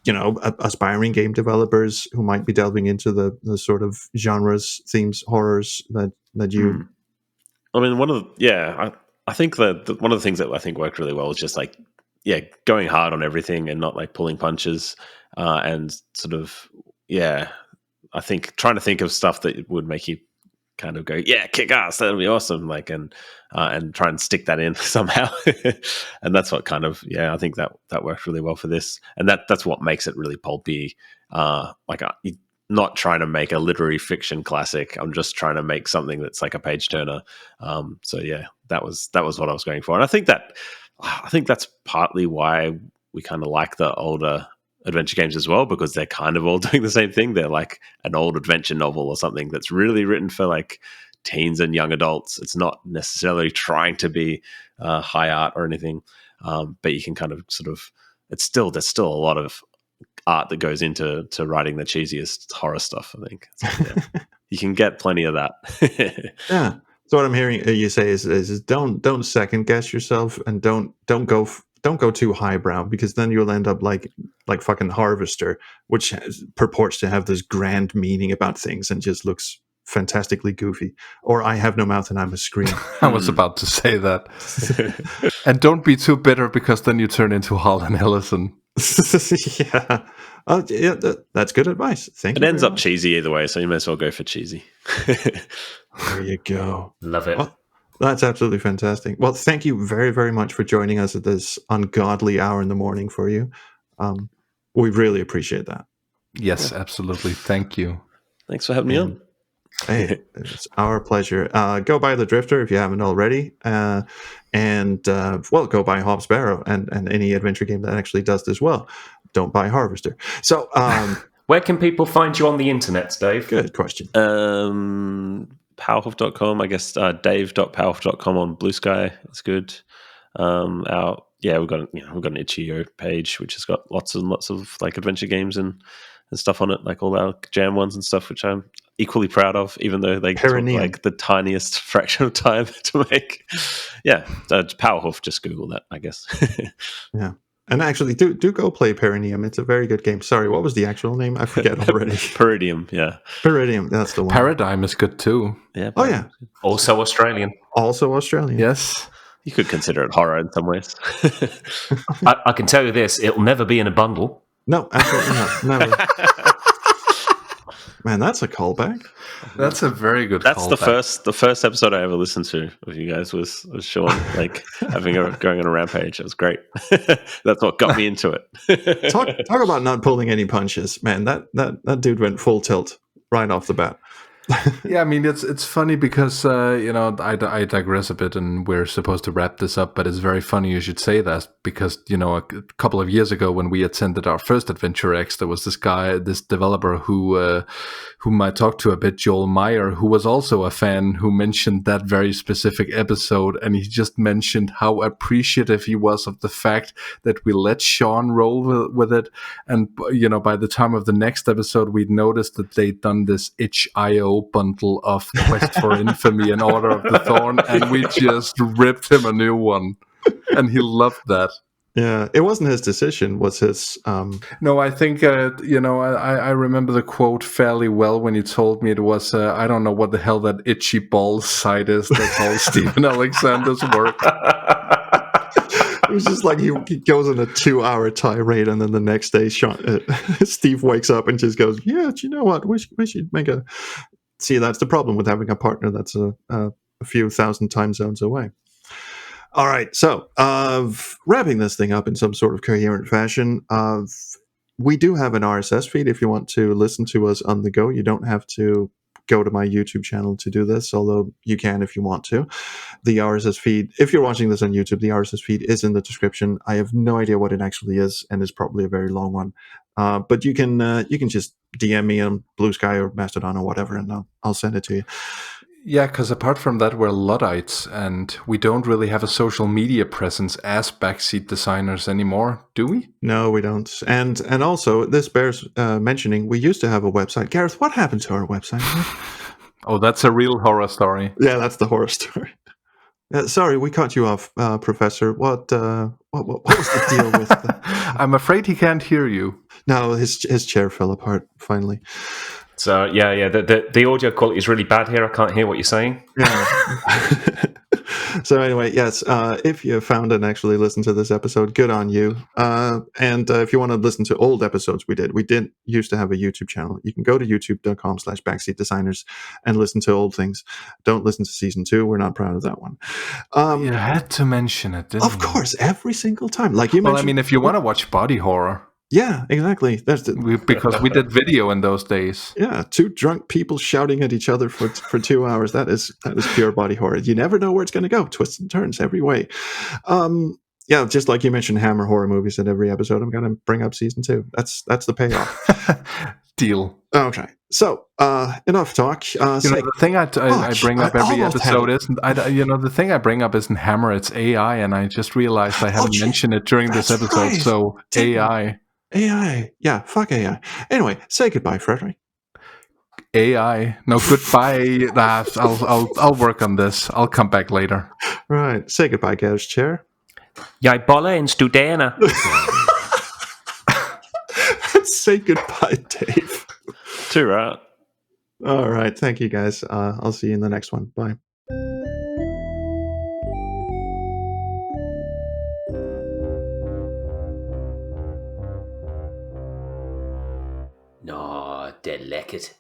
aspiring game developers who might be delving into the sort of genres, themes, horrors that you. I mean, I think that one of the things that I think worked really well was just like, going hard on everything and not like pulling punches, and sort of, I think trying to think of stuff that would make you kind of go, kick ass, that'll be awesome, like, and try and stick that in somehow. And that's what kind of, I think that worked really well for this, and that's what makes it really pulpy. Not trying to make a literary fiction classic. I'm just trying to make something that's like a page turner. So that was what I was going for, and I think that's partly why we kind of like the older adventure games as well, because they're kind of all doing the same thing. They're like an old adventure novel or something that's really written for like teens and young adults. It's not necessarily trying to be high art or anything, but you can kind of sort of, there's still a lot of art that goes into writing the cheesiest horror stuff, I think. So, you can get plenty of that. Yeah. So what I'm hearing you say is don't second guess yourself, and don't go too highbrow, because then you'll end up like fucking Harvester, which purports to have this grand meaning about things and just looks fantastically goofy. Or I Have No Mouth and I'm a Scream. I was about to say that. And don't be too bitter, because then you turn into Harlan Ellison. Yeah. That's good advice. Thank you. It ends up cheesy either way, so you may as well go for cheesy. There you go. Love it. Well, that's absolutely fantastic. Well, thank you very, very much for joining us at this ungodly hour in the morning for you. We really appreciate that. Yes, absolutely. Thank you. Thanks for having me on. Hey, it's our pleasure. Go buy The Drifter if you haven't already. Go buy Hobbs Barrow and any adventure game that actually does this well. Don't buy Harvester. So, where can people find you on the internet, Dave? Good question. Powerhoof.com, I guess. Dave.powerhoof.com on Blue Sky. That's good. We've got an itch.io page which has got lots and lots of like adventure games and stuff on it, like all our jam ones and stuff, which I'm equally proud of, even though they took like the tiniest fraction of time to make. Powerhoof, just Google that, I guess. Yeah. And actually, do go play Perineum. It's a very good game. Sorry, what was the actual name? I forget already. Peridium, yeah. Peridium, that's the one. Paradigm is good too. Yeah. Oh, yeah. Also Australian. Also Australian. Yes. You could consider it horror in some ways. I can tell you this: it'll never be in a bundle. No, absolutely not. Never. Man, that's a callback. That's a very good That's callback. the first episode I ever listened to of you guys was Sean like going on a rampage. It was great. That's what got me into it. Talk about not pulling any punches, man. That dude went full tilt right off the bat. Yeah, I mean it's funny because I digress a bit, and we're supposed to wrap this up. But it's very funny you should say that because a couple of years ago when we attended our first Adventure X, there was this developer whom I talked to a bit, Joel Meyer, who was also a fan, who mentioned that very specific episode, and he just mentioned how appreciative he was of the fact that we let Sean roll with it, and by the time of the next episode, we'd noticed that they'd done this itch.io bundle of Quest for Infamy and Order of the Thorn, and we just ripped him a new one, and he loved that. Yeah, it wasn't his decision. Was his? No, I think I remember the quote fairly well when you told me it was. I don't know what the hell that itchy balls site is. That's all Stephen Alexander's work. It was just like he goes on a 2-hour tirade, and then the next day, Steve wakes up and just goes, "Yeah, do you know what? We should make a." See, that's the problem with having a partner that's a few thousand time zones away. All right, so wrapping this thing up in some sort of coherent fashion, we do have an RSS feed if you want to listen to us on the go. You don't have to go to my YouTube channel to do this, although you can if you want to. The RSS feed, if you're watching this on YouTube, the RSS feed is in the description. I have no idea what it actually is, and it's probably a very long one. But you can just DM me on Blue Sky or Mastodon or whatever, and I'll send it to you. Yeah, because apart from that, we're Luddites, and we don't really have a social media presence as backseat designers anymore, do we? No, we don't. And also, this bears mentioning, we used to have a website. Gareth, what happened to our website? Oh, that's a real horror story. Yeah, that's the horror story. Sorry, we cut you off, Professor. What was the deal with the... I'm afraid he can't hear you. No, his chair fell apart, finally. So yeah, the audio quality is really bad here. I can't hear what you're saying. Yeah. So anyway, yes, if you found and actually listened to this episode, good on you. And if you want to listen to old episodes we did used to have a YouTube channel. You can go to youtube.com/backseatdesigners and listen to old things. Don't listen to season 2. We're not proud of that one. You had to mention it, didn't you? Of course, every single time. Like you mentioned. Well, I mean, if you want to watch body horror. Yeah, exactly. Because we did video in those days. Yeah, 2 drunk people shouting at each other for 2 hours. That is pure body horror. You never know where it's going to go. Twists and turns every way. Yeah, just like you mentioned Hammer horror movies in every episode, I'm going to bring up season 2. That's the payoff. Deal. Okay, so enough talk. The thing I bring up every episode isn't. The thing I bring up isn't Hammer. It's AI, and I just realized I haven't mentioned it during this episode. Right. So AI. Yeah, fuck AI. Anyway, say goodbye, Frederick. AI. No, goodbye. I'll work on this. I'll come back later. Right. Say goodbye, Gareth's chair. Jeg boller en studerende. Say goodbye, Dave. Too right. All right. Thank you, guys. I'll see you in the next one. Bye. Nå, det er lækkert.